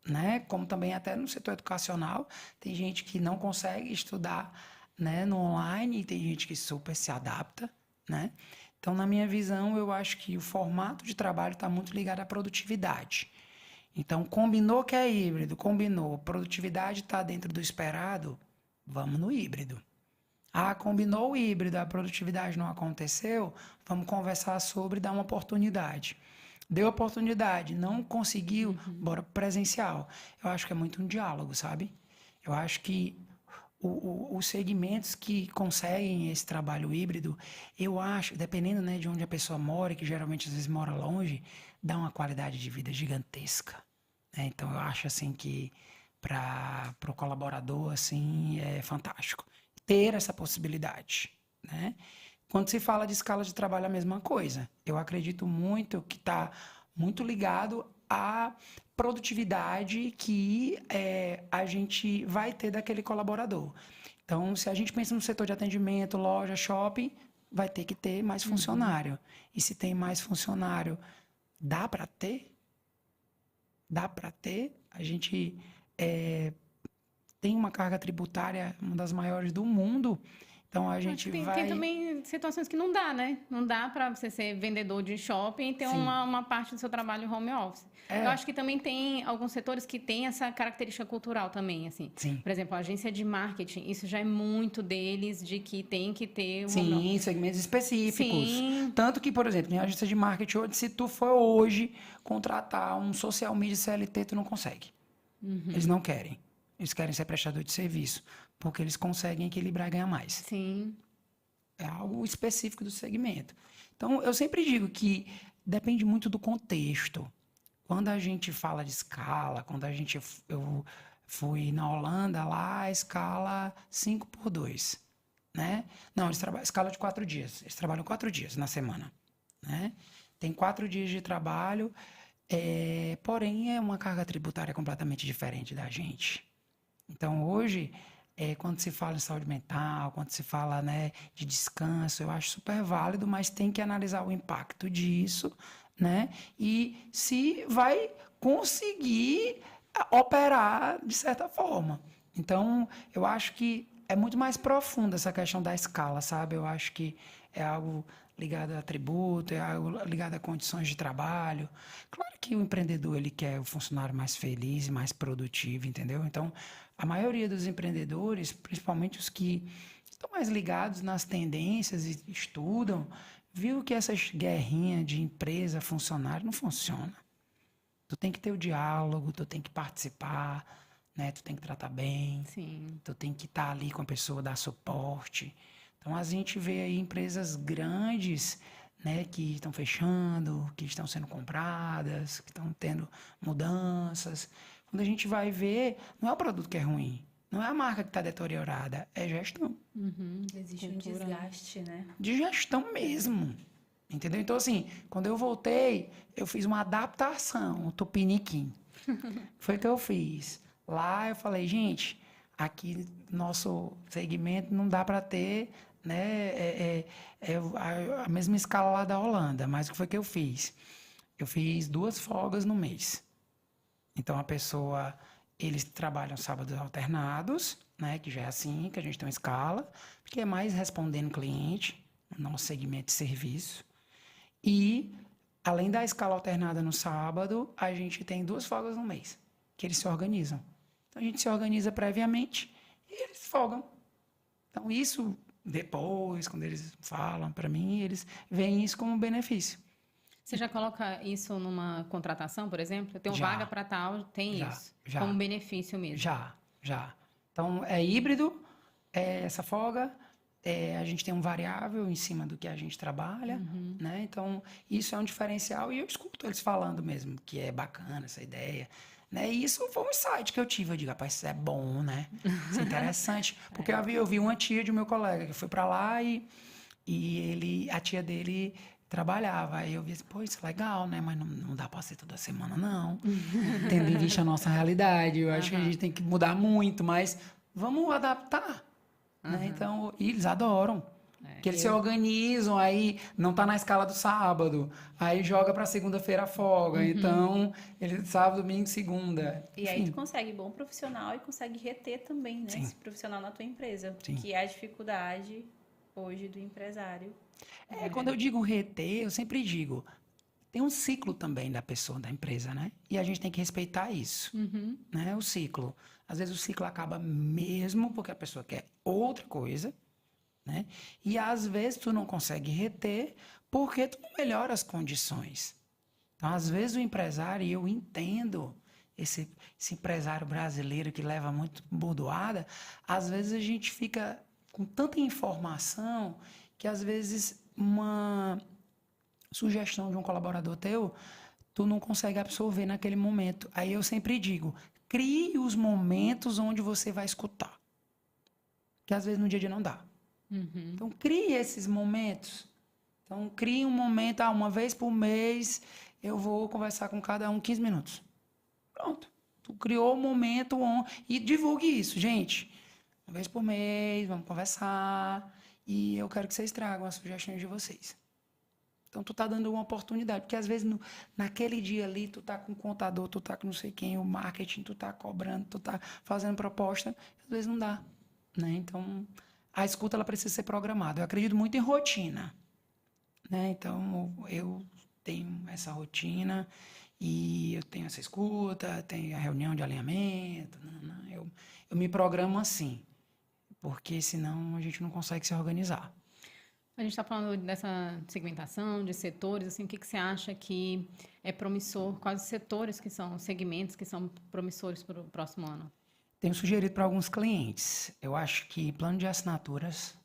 né? Como também até no setor educacional, tem gente que não consegue estudar, né, no online, e tem gente que super se adapta, né? Então, na minha visão, eu acho que o formato de trabalho está muito ligado à produtividade. Então, combinou que é híbrido, combinou, produtividade está dentro do esperado, vamos no híbrido. Ah, combinou o híbrido, a produtividade não aconteceu, vamos conversar sobre dar uma oportunidade. Deu oportunidade, não conseguiu, bora pro presencial. Eu acho que é muito um diálogo, sabe? Eu acho que os segmentos que conseguem esse trabalho híbrido, eu acho, dependendo, né, de onde a pessoa mora, que geralmente às vezes mora longe, dá uma qualidade de vida gigantesca, né? Então eu acho assim que para o colaborador assim é fantástico ter essa possibilidade, né? Quando se fala de escala de trabalho, é a mesma coisa. Eu acredito muito que está muito ligado à produtividade que a gente vai ter daquele colaborador. Então, se a gente pensa no setor de atendimento, loja, shopping, vai ter que ter mais funcionário. E se tem mais funcionário, dá para ter? Dá para ter? A gente tem uma carga tributária, uma das maiores do mundo. Então, a gente tem vai... também situações que não dá, né? Não dá para você ser vendedor de shopping e ter Sim. uma parte do seu trabalho home office. Eu acho que também tem alguns setores que têm essa característica cultural também, assim. Sim. Por exemplo, a agência de marketing, isso já é muito deles, de que tem que ter... Sim, segmentos específicos. Sim. Tanto que, por exemplo, em agência de marketing hoje, se tu for hoje contratar um social media CLT, tu não consegue. Eles não querem. Eles querem ser prestador de serviço, porque eles conseguem equilibrar e ganhar mais. Sim. É algo específico do segmento. Então, eu sempre digo que depende muito do contexto. Quando a gente fala de escala, eu fui na Holanda, lá a escala 5x2, né? Não, eles trabalham escala de 4 dias. Eles trabalham 4 dias na semana, né? Tem 4 dias de trabalho, porém é uma carga tributária completamente diferente da gente. Então, hoje, quando se fala em saúde mental, quando se fala, né, de descanso, eu acho super válido, mas tem que analisar o impacto disso, né? E se vai conseguir operar de certa forma. Então, eu acho que é muito mais profunda essa questão da escala, sabe? Eu acho que é algo ligado a tributo, é algo ligado a condições de trabalho. Claro que o empreendedor, ele quer o funcionário mais feliz e mais produtivo, entendeu? Então, a maioria dos empreendedores, principalmente os que estão mais ligados nas tendências e estudam, viu que essas guerrinhas de empresa, funcionário, não funciona. Tu tem que ter o diálogo, tu tem que participar, né? Tu tem que tratar bem. Sim. Tu tem que estar ali com a pessoa, dar suporte. Então, a gente vê aí empresas grandes, né, que estão fechando, que estão sendo compradas, que estão tendo mudanças. Quando a gente vai ver, não é o produto que é ruim, não é a marca que está deteriorada, é gestão. Existe um desgaste, né? De gestão mesmo, entendeu? Então, assim, quando eu voltei, eu fiz uma adaptação, o Tupiniquim. Foi o que eu fiz. Lá eu falei, gente, aqui nosso segmento não dá para ter, né, a mesma escala lá da Holanda, mas o que foi que eu fiz? Eu fiz 2 folgas no mês. Então, eles trabalham sábados alternados, né, que já é assim, que a gente tem uma escala, que é mais respondendo cliente, no nosso segmento de serviço. E, além da escala alternada no sábado, a gente tem 2 folgas no mês, que eles se organizam. Então, a gente se organiza previamente e eles folgam. Então, isso, depois, quando eles falam para mim, eles veem isso como um benefício. Você já coloca isso numa contratação, por exemplo? Eu tenho Já. vaga para tal, tem isso. Já. Como benefício mesmo. Já. Então, é híbrido, essa folga, a gente tem um variável em cima do que a gente trabalha, né? Então, isso é um diferencial e eu escuto eles falando mesmo que é bacana essa ideia, né? E isso foi um insight que eu tive. Eu digo, rapaz, isso é bom, né? Isso é interessante. Porque eu vi uma tia de meu colega que foi para lá e a tia dele trabalhava. Aí eu vi assim, pô, isso é legal, né? Mas não dá para ser toda semana, não. Tendo em vista a nossa realidade. Eu acho que a gente tem que mudar muito, mas vamos adaptar. Né? Então, e eles adoram. Que eles se organizam, aí não tá na escala do sábado, aí joga pra segunda-feira folga. Então, ele sábado, domingo, segunda. E aí tu consegue bom profissional e consegue reter também, né? Sim. Esse profissional na tua empresa. Sim. Que é a dificuldade hoje do empresário. Quando eu digo reter, eu sempre digo, tem um ciclo também da pessoa, da empresa, né? E a gente tem que respeitar isso, né? O ciclo. Às vezes o ciclo acaba mesmo porque a pessoa quer outra coisa, né? E às vezes tu não consegue reter porque tu não melhora as condições. Então, às vezes o empresário, e eu entendo esse empresário brasileiro que leva muito bordoada, às vezes a gente fica com tanta informação que às vezes uma sugestão de um colaborador teu, tu não consegue absorver naquele momento. Aí eu sempre digo, crie os momentos onde você vai escutar. Que às vezes no dia a dia não dá. Então, crie esses momentos. Então, crie um momento, uma vez por mês, eu vou conversar com cada um 15 minutos. Pronto. Tu criou um momento e divulgue isso, gente. Uma vez por mês, vamos conversar. E eu quero que vocês tragam as sugestões de vocês. Então, tu tá dando uma oportunidade. Porque, às vezes, naquele dia ali, tu tá com o contador, tu tá com não sei quem, o marketing, tu tá cobrando, tu tá fazendo proposta. Às vezes não dá, né? Então, a escuta, ela precisa ser programada. Eu acredito muito em rotina, né? Então, eu tenho essa rotina e eu tenho essa escuta, tenho a reunião de alinhamento. Eu me programo assim, porque senão a gente não consegue se organizar. A gente está falando dessa segmentação de setores, assim, o que você acha que é promissor? Quais setores que são, segmentos que são promissores para o próximo ano? Tenho sugerido para alguns clientes. Eu acho que plano de assinaturas,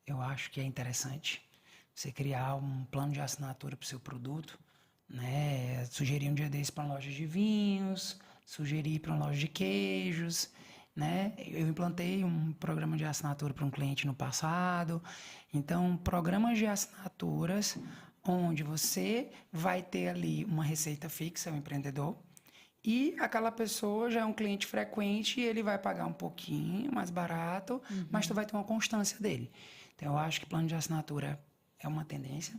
eu acho que é interessante. Você criar um plano de assinatura para o seu produto, né? Sugerir um dia desse para uma loja de vinhos, sugerir para uma loja de queijos, né? Eu implantei um programa de assinatura para um cliente no passado. Então, programas de assinaturas onde você vai ter ali uma receita fixa, o empreendedor, e aquela pessoa já é um cliente frequente e ele vai pagar um pouquinho mais barato, mas tu vai ter uma constância dele. Então, eu acho que plano de assinatura é uma tendência.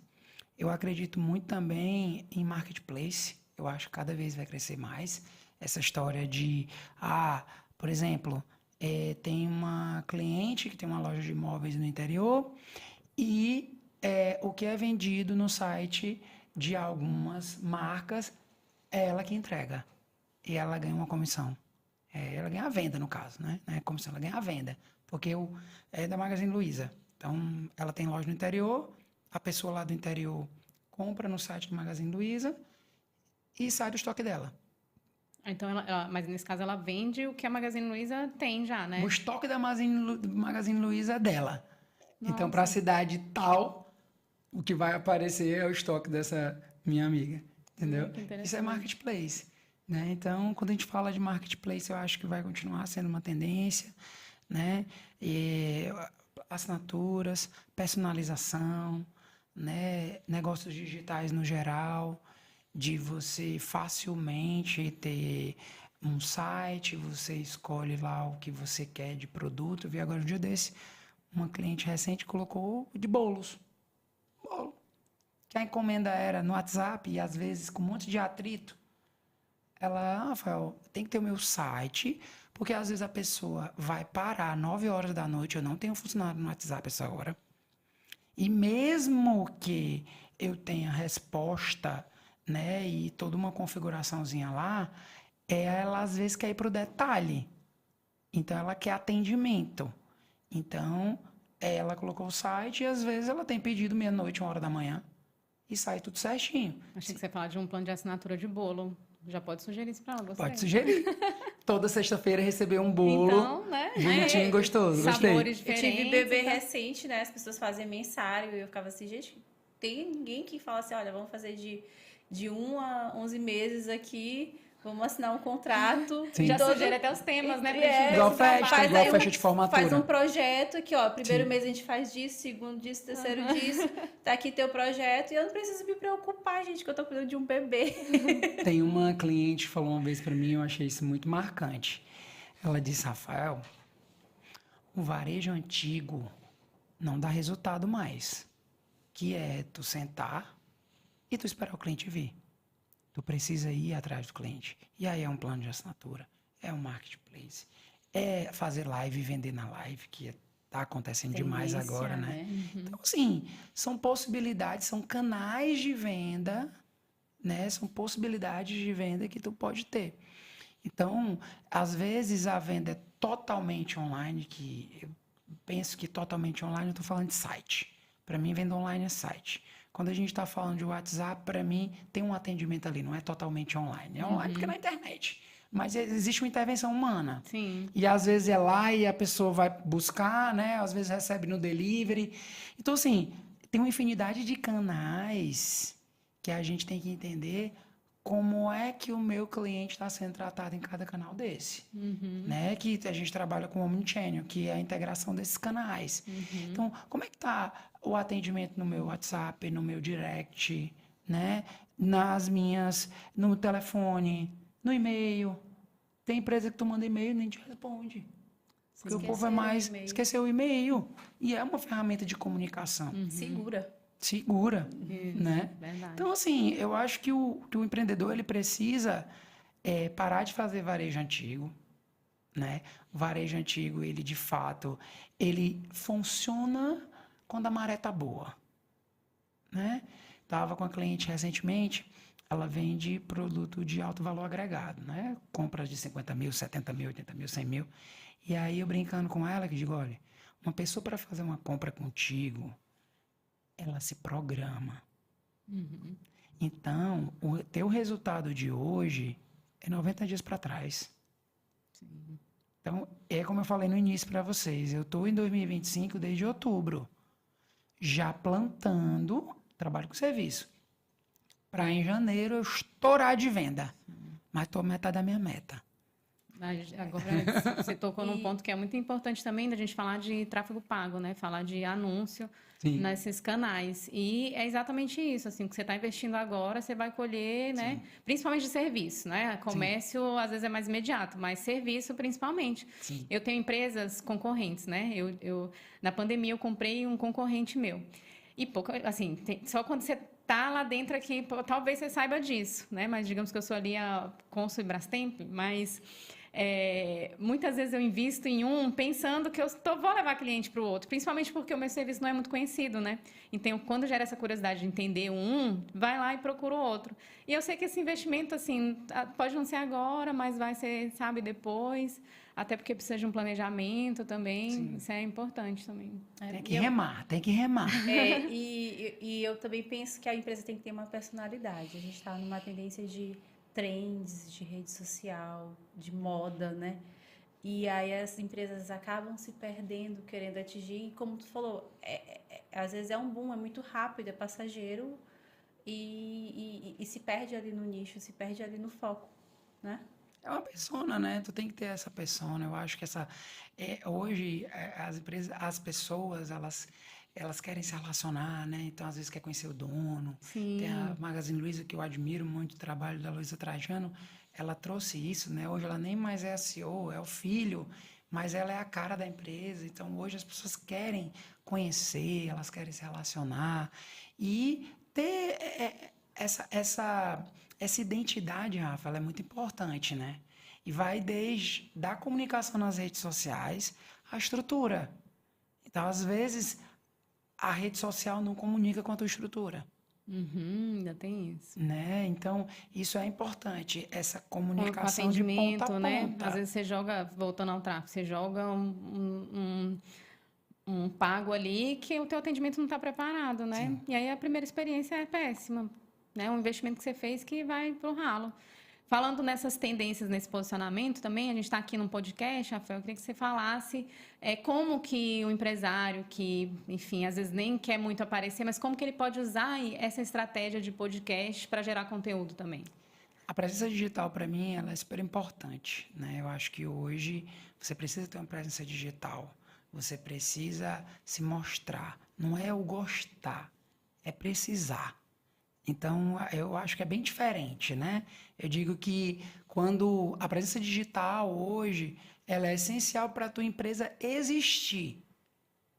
Eu acredito muito também em marketplace. Eu acho que cada vez vai crescer mais. Essa história de, por exemplo, tem uma cliente que tem uma loja de imóveis no interior e o que é vendido no site de algumas marcas é ela que entrega. E ela ganha uma comissão. Ela ganha a venda, no caso, né? Não é comissão, ela ganha a venda. Porque é da Magazine Luiza. Então, ela tem loja no interior, a pessoa lá do interior compra no site do Magazine Luiza e sai do estoque dela. Então, mas nesse caso ela vende o que a Magazine Luiza tem já, né? O estoque da Magazine Luiza é dela. Nossa. Então, para a cidade tal, o que vai aparecer é o estoque dessa minha amiga. Entendeu? Isso é marketplace. Né? Então, quando a gente fala de marketplace, eu acho que vai continuar sendo uma tendência, né? Assinaturas, personalização, né? Negócios digitais no geral, de você facilmente ter um site, você escolhe lá o que você quer de produto. Eu vi agora um dia desse, uma cliente recente colocou de bolos. Bolo. Que a encomenda era no WhatsApp e às vezes com um monte de atrito. Ela, Rafael, tem que ter o meu site, porque às vezes a pessoa vai parar 9 horas da noite, eu não tenho funcionário no WhatsApp essa hora. E mesmo que eu tenha resposta, né, e toda uma configuraçãozinha lá, ela às vezes quer ir para o detalhe. Então, ela quer atendimento. Então, ela colocou o site e às vezes ela tem pedido meia-noite, 1 hora da manhã. E sai tudo certinho. Achei que você ia falar de um plano de assinatura de bolo. Já pode sugerir isso para ela, gostei. Pode sugerir. toda sexta-feira receber um bolo Então, né? bonitinho e gostoso. Gostei. Sabores Eu diferentes. tive bebê então. recente, né? As pessoas fazem mensário e eu ficava assim, gente, tem ninguém que fala assim, olha, vamos fazer de 1 a 11 meses aqui, vamos assinar um contrato. Sim. Já todo- sugere até os temas, né? pra É, gente Igual gravar. festa, faz igual aí festa de formatura. Faz um projeto aqui, ó. Primeiro Sim. mês a gente faz disso, segundo disso, terceiro disso. Tá aqui teu projeto. E eu não preciso me preocupar, gente, que eu tô cuidando de um bebê. Tem uma cliente que falou uma vez para mim, eu achei isso muito marcante. Ela disse, Rafael, o varejo antigo não dá resultado mais. Que é tu sentar e tu esperar o cliente vir. Tu precisa ir atrás do cliente. E aí é um plano de assinatura, é um marketplace, é fazer live e vender na live, que está acontecendo demais Tendência, agora, né? Uhum. Então, assim, são possibilidades, são canais de venda, né? São possibilidades de venda que tu pode ter. Então, às vezes a venda é totalmente online, que eu penso que totalmente online, eu estou falando de site. Para mim, venda online é site. Quando a gente está falando de WhatsApp, para mim, tem um atendimento ali, não é totalmente online. É online porque é na internet. Mas existe uma intervenção humana. Sim. E às vezes é lá e a pessoa vai buscar, né? Às vezes recebe no delivery. Então, assim, tem uma infinidade de canais que a gente tem que entender como é que o meu cliente está sendo tratado em cada canal desse. Né? Que a gente trabalha com o Omnichannel, que é a integração desses canais. Então, como é que está o atendimento no meu WhatsApp, no meu direct, né? No telefone, no e-mail. Tem empresa que tu manda e-mail e nem te responde. Porque o povo é Esqueceram o mais... e-mail. Esqueceu o e-mail. E é uma ferramenta de comunicação. Segura. Segura, Isso, né? verdade. Então, assim, eu acho que o empreendedor, ele precisa parar de fazer varejo antigo, né? O varejo antigo, ele, de fato, ele funciona quando a maré tá boa, né? Tava com a cliente recentemente, ela vende produto de alto valor agregado, né? Compras de 50 mil, 70 mil, 80 mil, 100 mil. E aí, eu brincando com ela, que digo, olha, uma pessoa para fazer uma compra contigo, ela se programa. Então, o teu resultado de hoje é 90 dias para trás. Então, é como eu falei no início para vocês, eu estou em 2025 desde outubro, já plantando, trabalho com serviço, para em janeiro eu estourar de venda. Mas estou metade da minha meta. Mas agora você tocou num ponto que é muito importante também da gente falar de tráfego pago, né? Falar de anúncio Sim. nesses canais. E é exatamente isso, assim, o que você está investindo agora, você vai colher, né? Principalmente de serviço, né? Comércio às vezes é mais imediato, mas serviço principalmente. Sim. Eu tenho empresas concorrentes, né? Na pandemia eu comprei um concorrente meu. E pouco, assim, só quando você tá lá dentro aqui, talvez você saiba disso, né? Mas digamos que eu sou ali a Consul e Brastemp, mas muitas vezes eu invisto em um pensando que vou levar cliente para o outro, principalmente porque o meu serviço não é muito conhecido, né? Então, quando gera essa curiosidade de entender vai lá e procura o outro. E eu sei que esse investimento, assim, pode não ser agora, mas vai ser, sabe, depois, até porque precisa de um planejamento também, Sim. isso é importante também. Tem que remar, tem que remar. E eu também penso que a empresa tem que ter uma personalidade. A gente está numa tendência de trends, de rede social, de moda, né? E aí as empresas acabam se perdendo, querendo atingir. E como tu falou, às vezes é um boom, é muito rápido, é passageiro e se perde ali no nicho, se perde ali no foco, né? É uma persona, né? Tu tem que ter essa persona. Eu acho que hoje as empresas, as pessoas, elas querem se relacionar, né? Então, às vezes, quer conhecer o dono. Sim. Tem a Magazine Luiza, que eu admiro muito o trabalho da Luiza Trajano. Ela trouxe isso, né? Hoje ela nem mais é a CEO, é o filho, mas ela é a cara da empresa. Então, hoje as pessoas querem conhecer, elas querem se relacionar. E ter essa identidade, Rafa, ela é muito importante, né? E vai desde da comunicação nas redes sociais à estrutura. Então, às vezes, a rede social não comunica com a tua estrutura. Ainda tem isso. Né? Então, isso é importante, essa Com comunicação de ponta a ponta. né? Às vezes você joga, voltando ao tráfego, você joga um pago ali que o teu atendimento não está preparado, né? Sim. E aí a primeira experiência é péssima, né? Um investimento que você fez que vai pro ralo. Falando nessas tendências, nesse posicionamento também, a gente está aqui num podcast, Rafael, eu queria que você falasse como que o empresário que, enfim, às vezes nem quer muito aparecer, mas como que ele pode usar essa estratégia de podcast para gerar conteúdo também? A presença digital, para mim, ela é super importante, né? Eu acho que hoje você precisa ter uma presença digital, você precisa se mostrar. Não é o gostar, é precisar. Então, eu acho que é bem diferente, né? Eu digo que quando a presença digital hoje, ela é essencial para a tua empresa existir,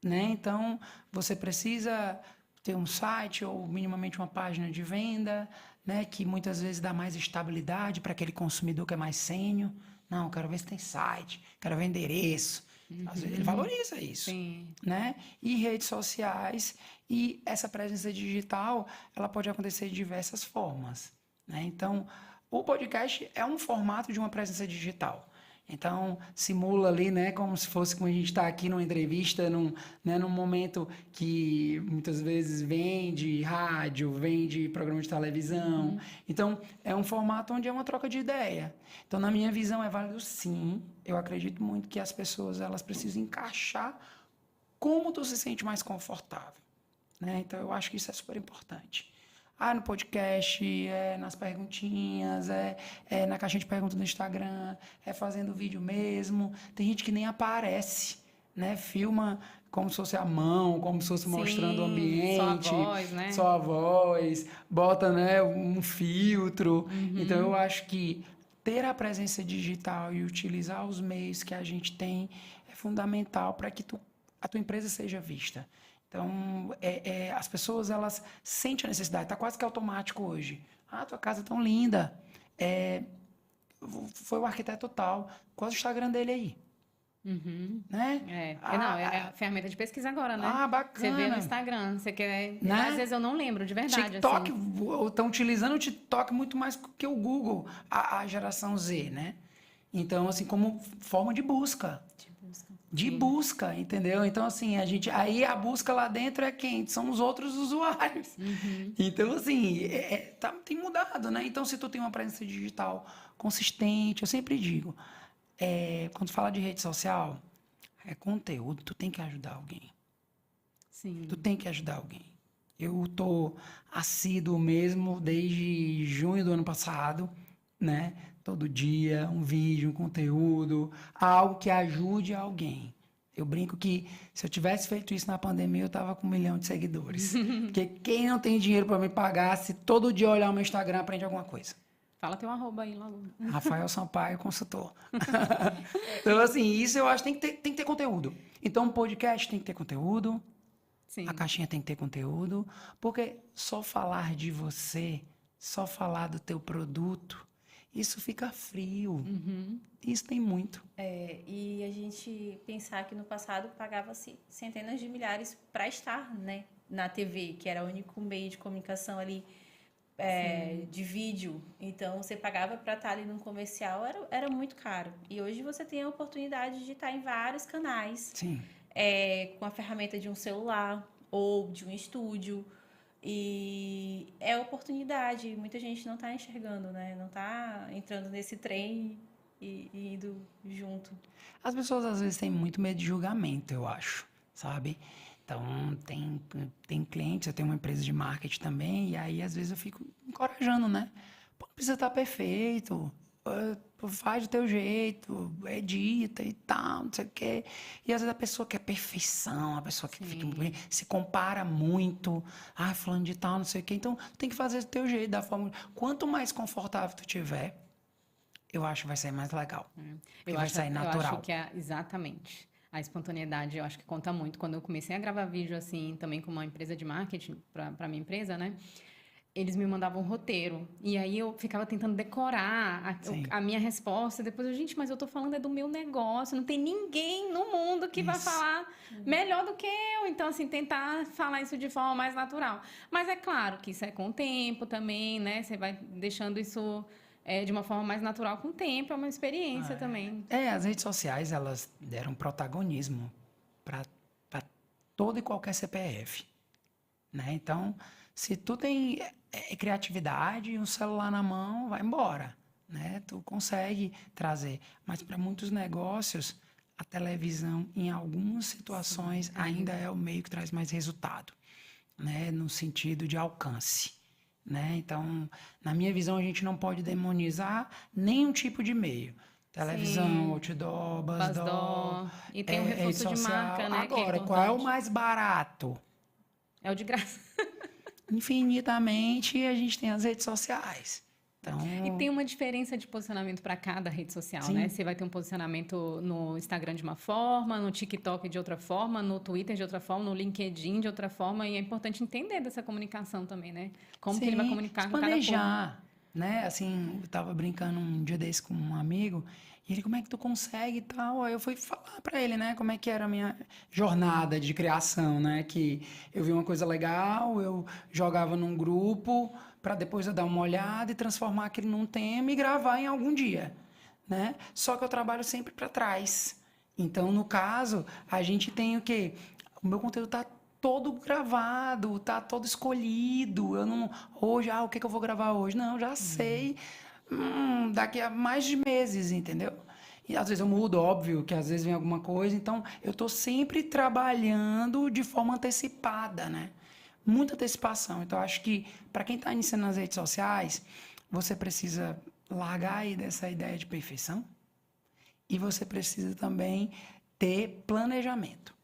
né? Então, você precisa ter um site ou minimamente uma página de venda, né? Que muitas vezes dá mais estabilidade para aquele consumidor que é mais sênior. Não, quero ver se tem site, quero ver endereço. Às vezes ele valoriza isso, Sim. né? E redes sociais e essa presença digital, ela pode acontecer de diversas formas, né? Então, o podcast é um formato de uma presença digital. Então, simula ali, né, como se fosse como a gente está aqui numa entrevista, num momento que muitas vezes vem de rádio, vem de programa de televisão. Então, é um formato onde é uma troca de ideia. Então, na minha visão, é válido sim. Eu acredito muito que as pessoas elas precisam encaixar como tu se sente mais confortável, né? Então, eu acho que isso é super importante. No podcast, nas perguntinhas, na caixinha de perguntas no Instagram, fazendo vídeo mesmo. Tem gente que nem aparece, né? Filma como se fosse a mão, como se fosse mostrando o ambiente. Só a voz, né? Só a voz, bota, né, um filtro. Então, eu acho que ter a presença digital e utilizar os meios que a gente tem é fundamental para que a tua empresa seja vista. Então, as pessoas, elas sentem a necessidade, está quase que automático hoje. Tua casa é tão linda. Foi o arquiteto tal. Qual é o Instagram dele aí? Né? É a ferramenta de pesquisa agora, né? Bacana. Você vê no Instagram, você quer... Né? Às vezes eu não lembro, de verdade. TikTok, assim. estão utilizando o TikTok muito mais que o Google, a geração Z, né? Então, assim, como forma de busca. De busca, entendeu? Então, assim, aí a busca lá dentro é quem? São os outros usuários. Então, assim, tem mudado, né? Então, se tu tem uma presença digital consistente, eu sempre digo, quando fala de rede social, é conteúdo, tu tem que ajudar alguém. Sim. Tu tem que ajudar alguém. Eu tô assíduo mesmo desde junho do ano passado, né? Todo dia, um vídeo, um conteúdo, algo que ajude alguém. Eu brinco que se eu tivesse feito isso na pandemia, eu tava com 1 milhão de seguidores. Porque quem não tem dinheiro para me pagar, se todo dia olhar o meu Instagram, aprende alguma coisa. Fala teu arroba aí logo. Rafael Sampaio, consultor. Então, assim, isso eu acho que tem que ter conteúdo. Então, o podcast tem que ter conteúdo. Sim. A caixinha tem que ter conteúdo. Porque só falar de você, só falar do teu produto, isso fica frio. Isso tem muito. E a gente pensar que no passado pagava-se centenas de milhares para estar, né, na TV, que era o único meio de comunicação ali de vídeo. Então, você pagava para estar ali num comercial, era muito caro. E hoje você tem a oportunidade de estar em vários canais. Sim. Com a ferramenta de um celular ou de um estúdio. E é oportunidade. Muita gente não está enxergando, né? Não está entrando nesse trem e indo junto. As pessoas às vezes têm muito medo de julgamento, eu acho, sabe? Então, tem clientes, eu tenho uma empresa de marketing também, e aí às vezes eu fico encorajando, né? Pô, não precisa estar perfeito, faz do teu jeito, edita e tal, não sei o quê. E às vezes a pessoa quer perfeição, a pessoa que se compara muito, fulano de tal, não sei o quê. Então, tem que fazer do teu jeito, da forma... Quanto mais confortável tu tiver, eu acho que vai ser mais legal. Porque vai sair natural. Eu acho que exatamente. A espontaneidade, eu acho que conta muito. Quando eu comecei a gravar vídeo, assim, também com uma empresa de marketing, para minha empresa, né? Eles me mandavam um roteiro. E aí eu ficava tentando decorar a minha resposta. Depois gente, mas eu tô falando do meu negócio. Não tem ninguém no mundo que vai falar melhor do que eu. Então, assim, tentar falar isso de forma mais natural. Mas é claro que isso é com o tempo também, né? Você vai deixando isso de uma forma mais natural com o tempo. É uma experiência também. As redes sociais, elas deram protagonismo para todo e qualquer CPF, né? Então, se tu tem criatividade e um celular na mão, vai embora, né? Tu consegue trazer. Mas para muitos negócios, a televisão, em algumas situações, ainda é o meio que traz mais resultado, né? No sentido de alcance, né? Então, na minha visão, a gente não pode demonizar nenhum tipo de meio. Televisão, Sim. outdoor, Buzzdoor. E tem um rede reforço de social. marca, né? Que é Agora, qual é o importante. mais barato? É o de graça. Infinitamente, a gente tem as redes sociais. Então, E tem uma diferença de posicionamento para cada rede social, sim, né? Você vai ter um posicionamento no Instagram de uma forma, no TikTok de outra forma, no Twitter de outra forma, no LinkedIn de outra forma, e é importante entender dessa comunicação também, né? Como que ele vai sim, comunicar com cada público. planejar, né? Assim, eu tava brincando um dia desse com um amigo, e ele, como é que tu consegue e tal? Aí eu fui falar pra ele, né? Como é que era a minha jornada de criação, né? Que eu vi uma coisa legal, eu jogava num grupo, para depois eu dar uma olhada e transformar aquilo num tema e gravar em algum dia, né? Só que eu trabalho sempre para trás. Então, no caso, a gente tem o quê? O meu conteúdo tá todo gravado, tá todo escolhido. Eu não hoje, o que que eu vou gravar hoje? Não, já sei. Daqui a mais de meses, entendeu? E às vezes eu mudo, óbvio, que às vezes vem alguma coisa. Então, eu tô sempre trabalhando de forma antecipada, né? Muita antecipação. Então, acho que para quem está iniciando nas redes sociais, você precisa largar aí dessa ideia de perfeição e você precisa também ter planejamento,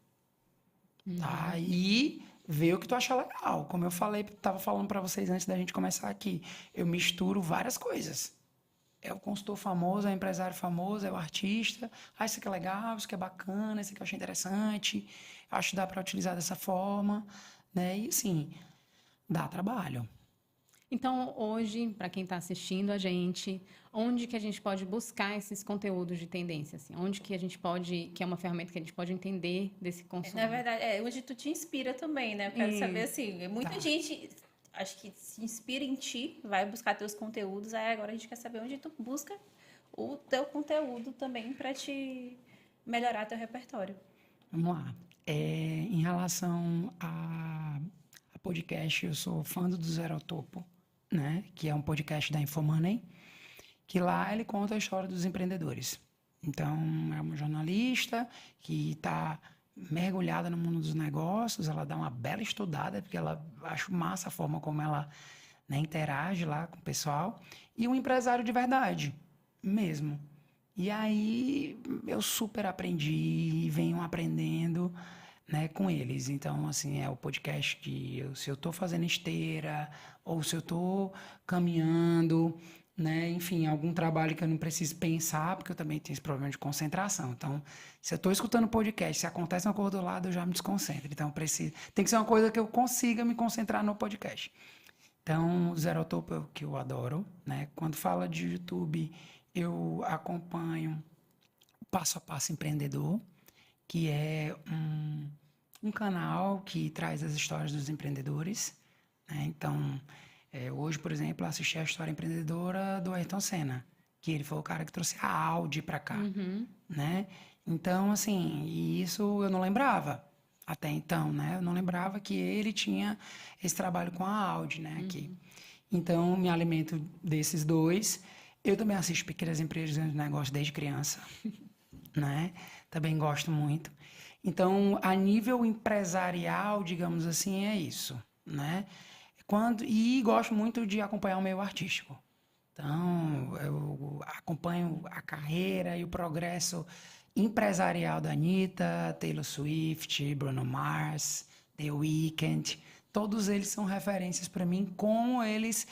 tá? E ver o que tu acha legal. Como eu falei, estava falando para vocês antes da gente começar aqui, eu misturo várias coisas. É o consultor famoso, é o empresário famoso, é o artista. Isso aqui é legal, isso aqui é bacana, isso aqui eu achei interessante. Acho que dá para utilizar dessa forma, né? E assim, dá trabalho. Então, hoje, para quem está assistindo a gente, onde que a gente pode buscar esses conteúdos de tendência? Assim? Onde que a gente pode, que é uma ferramenta que a gente pode entender desse consumo? Na verdade, é onde tu te inspira também, né? Eu quero saber, assim, muita Tá. gente, acho que se inspira em ti, vai buscar teus conteúdos, aí agora a gente quer saber onde tu busca o teu conteúdo também para te melhorar teu repertório. Vamos lá. Em relação a podcast, eu sou fã do Zero ao Topo, né? Que é um podcast da Infomoney, que lá ele conta a história dos empreendedores. Então, é uma jornalista que está mergulhada no mundo dos negócios, ela dá uma bela estudada, porque ela acho massa a forma como ela, né, interage lá com o pessoal, e um empresário de verdade, mesmo. E aí eu super aprendi e venho aprendendo, né, com eles. Então, assim, é o podcast que se eu estou fazendo esteira ou se eu estou caminhando, né, enfim, algum trabalho que eu não preciso pensar, porque eu também tenho esse problema de concentração. Então, se eu estou escutando podcast, se acontece uma coisa do lado, eu já me desconcentro. Então, tem que ser uma coisa que eu consiga me concentrar no podcast. Então, o Zero ao Topo é o que eu adoro, né? Quando fala de YouTube, eu acompanho o Passo a Passo Empreendedor, que é um canal que traz as histórias dos empreendedores, né? Então, hoje, por exemplo, eu assisti a história empreendedora do Ayrton Senna, que ele foi o cara que trouxe a Audi para cá, né? Então, assim, e isso eu não lembrava até então, né? Eu não lembrava que ele tinha esse trabalho com a Audi, né? Aqui. Então, me alimento desses dois. Eu também assisto Pequenas Empresas de Negócio desde criança, né? Também gosto muito. Então, a nível empresarial, digamos assim, é isso, né? E gosto muito de acompanhar o meio artístico. Então, eu acompanho a carreira e o progresso empresarial da Anitta, Taylor Swift, Bruno Mars, The Weeknd. Todos eles são referências para mim, como eles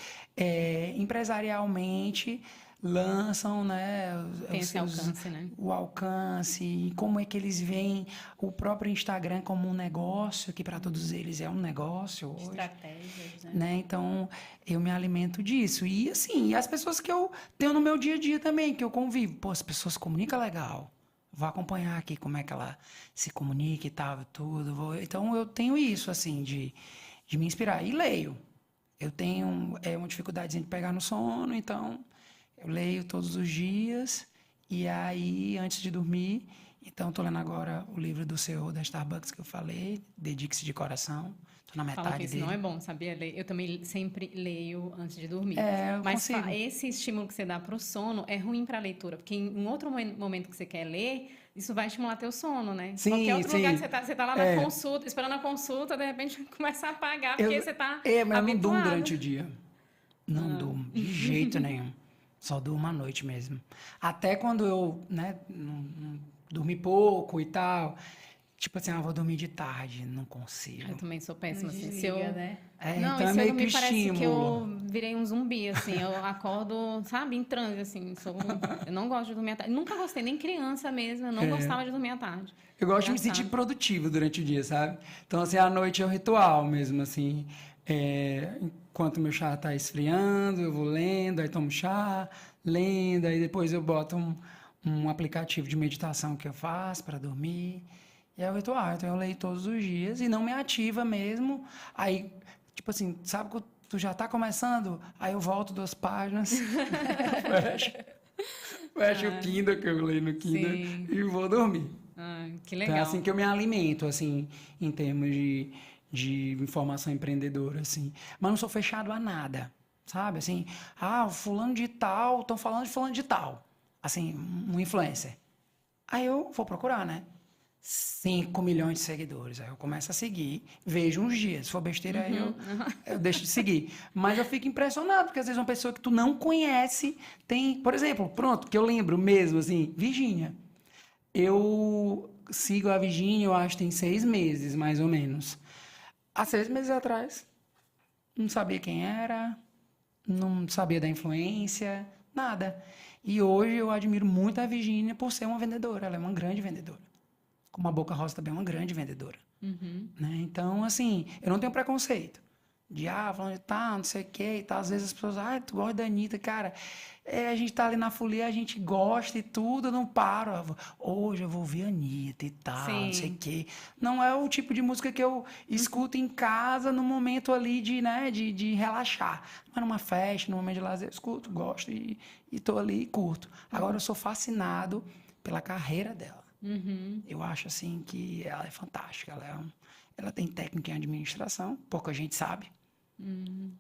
empresarialmente lançam, né, Tem esse alcance, né? o alcance, e como é que eles veem o próprio Instagram como um negócio, que para todos eles é um negócio hoje. Estratégias, Né? Então, eu me alimento disso. E, assim, as pessoas que eu tenho no meu dia a dia também, que eu convivo. Pô, as pessoas comunicam legal. Vou acompanhar aqui como é que ela se comunica e tal, tudo. Então, eu tenho isso, assim, de me inspirar. E leio. Eu tenho uma dificuldade de pegar no sono, então eu leio todos os dias. E aí, antes de dormir, Então, estou lendo agora o livro do CEO da Starbucks que eu falei, Dedique-se de Coração. Estou na Fala que metade isso dele. não é bom, sabia? Eu também sempre leio antes de dormir. É, eu Mas consigo. esse estímulo que você dá para o sono é ruim para a leitura, porque em um outro momento que você quer ler, isso vai estimular teu sono, né? Sim, Qualquer outro lugar que sim. você tá lá na consulta, esperando a consulta, de repente começa a apagar, porque você tá Mas eu não durmo habituado. durante o dia. Não durmo, de jeito nenhum. Só durmo à noite mesmo. Até quando eu, né, não dormi pouco e tal. Tipo assim, vou dormir de tarde, não consigo. Eu também sou péssima, Não assim. desliga, né? Não, Então e é se eu meio que dormir, parece que estímulo. eu virei um zumbi, assim. Eu acordo, sabe, em transe, assim. Eu não gosto de dormir à tarde. Nunca gostei, nem criança mesmo. Eu não gostava de dormir à tarde. Eu gosto de me Engraçado. sentir produtivo durante o dia, sabe? Então, assim, à noite é o ritual mesmo, assim. Enquanto meu chá tá esfriando, eu vou lendo, aí tomo chá, lendo, aí depois eu boto um aplicativo de meditação que eu faço para dormir. E é o ritual. Então, eu leio todos os dias e não me ativa mesmo. Aí, tipo assim, sabe que tu já tá começando? Aí eu volto 2 páginas, fecho o Kindle, que eu leio no Kindle, Sim. e vou dormir. Que Então, é legal. assim que eu me alimento, assim, em termos de informação empreendedora, assim. Mas não sou fechado a nada, sabe? Assim, o fulano de tal, estão falando de fulano de tal. Assim, um influencer. Aí eu vou procurar, né? 5 milhões de seguidores. Aí eu começo a seguir, vejo uns dias. Se for besteira, aí eu deixo de seguir. Mas eu fico impressionado, porque às vezes uma pessoa que tu não conhece tem... Por exemplo, pronto, que eu lembro mesmo, assim, Virgínia. Eu sigo a Virgínia, eu acho que tem 6 meses, mais ou menos. Há 6 meses atrás, não sabia quem era, não sabia da influência, nada. E hoje eu admiro muito a Virgínia por ser uma vendedora. Ela é uma grande vendedora. Como a Boca Rosa também é uma grande vendedora. Né? Então, assim, eu não tenho preconceito. De, falando de tal, não sei o que e tal. Às vezes as pessoas, tu gosta da Anitta, cara. A gente tá ali na folia, a gente gosta e tudo, eu não paro. Hoje eu vou ouvir a Anitta e tal, não sei o Sim. quê. Não é o tipo de música que eu escuto em casa no momento ali de, né, de relaxar. Mas numa festa, num momento de lazer, eu escuto, gosto e tô ali e curto. Agora eu sou fascinado pela carreira dela. Eu acho assim que ela é fantástica. Ela tem técnica em administração, pouca gente sabe,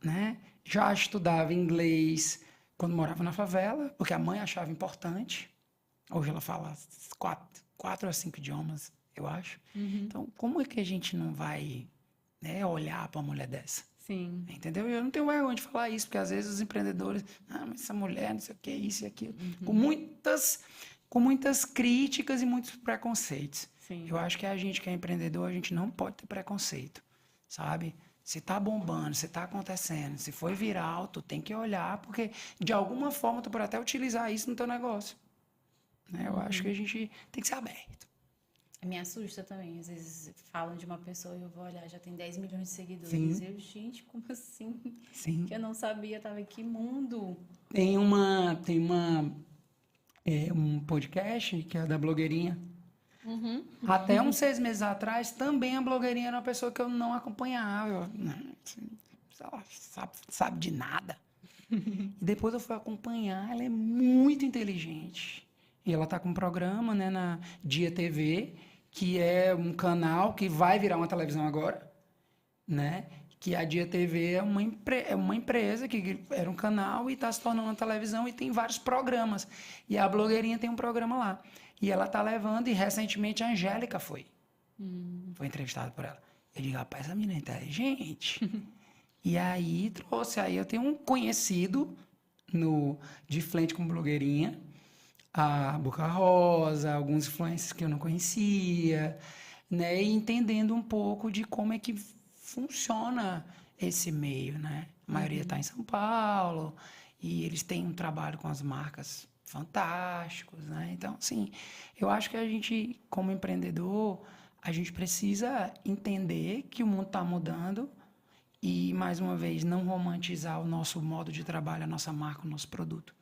né? Já estudava inglês quando morava na favela, porque a mãe achava importante. Hoje ela fala 4 a 5 idiomas, eu acho. Então, como é que a gente não vai, né, olhar para uma mulher dessa? Sim. Entendeu? Eu não tenho vergonha de falar isso, porque às vezes os empreendedores, mas essa mulher, não sei o que, isso e aquilo, com muitas críticas e muitos preconceitos. Sim. Eu acho que a gente que é empreendedor, a gente não pode ter preconceito, sabe? Se tá bombando, se tá acontecendo, se foi viral, tu tem que olhar, porque de alguma forma tu pode até utilizar isso no teu negócio. Né? Eu acho que a gente tem que ser aberto. Me assusta também. Às vezes falam de uma pessoa e eu vou olhar, já tem 10 milhões de seguidores. Sim. Eu, gente, como assim? Sim. Que eu não sabia, tava em que mundo? Tem um podcast que é da blogueirinha. Até uns 6 meses atrás, também a blogueirinha era uma pessoa que eu não acompanhava. Ela sabe de nada. E depois eu fui acompanhar, ela é muito inteligente. E ela está com um programa, né, na Dia TV, que é um canal que vai virar uma televisão agora, né? Que a Dia TV é uma empresa que era um canal e está se tornando uma televisão e tem vários programas. E a blogueirinha tem um programa lá. E ela está levando, e recentemente a Angélica foi entrevistada por ela. Eu digo, rapaz, essa menina é inteligente. E aí aí eu tenho um conhecido de frente com blogueirinha, a Boca Rosa, alguns influencers que eu não conhecia, né? E entendendo um pouco de como é que funciona esse meio, né? A maioria está em São Paulo e eles têm um trabalho com as marcas fantásticos, né? Então, assim, eu acho que a gente, como empreendedor, a gente precisa entender que o mundo está mudando e, mais uma vez, não romantizar o nosso modo de trabalho, a nossa marca, o nosso produto.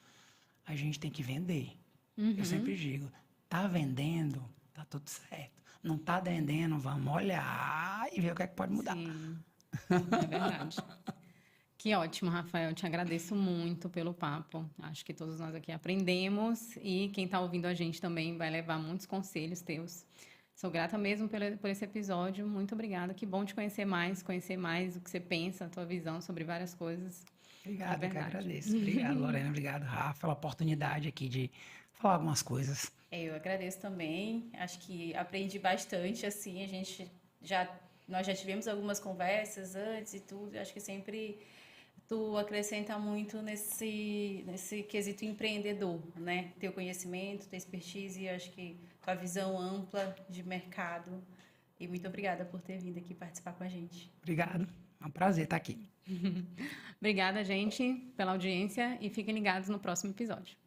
A gente tem que vender. Eu sempre digo, tá vendendo, tá tudo certo. Não tá vendendo, vamos olhar e ver o que é que pode mudar. Sim. É verdade. Que ótimo, Rafael. Eu te agradeço muito pelo papo. Acho que todos nós aqui aprendemos e quem está ouvindo a gente também vai levar muitos conselhos teus. Sou grata mesmo por esse episódio. Muito obrigada. Que bom te conhecer mais o que você pensa, a tua visão sobre várias coisas. Obrigado, eu que agradeço. Obrigado, Lorena. Obrigado, Rafa, pela oportunidade aqui de falar algumas coisas. Eu agradeço também. Acho que aprendi bastante, assim, nós já tivemos algumas conversas antes e tudo. Acho que sempre tu acrescenta muito nesse quesito empreendedor, né? Teu conhecimento, tua expertise, acho que tua visão ampla de mercado. E muito obrigada por ter vindo aqui participar com a gente. Obrigado. É um prazer estar aqui. Obrigada, gente, pela audiência e fiquem ligados no próximo episódio.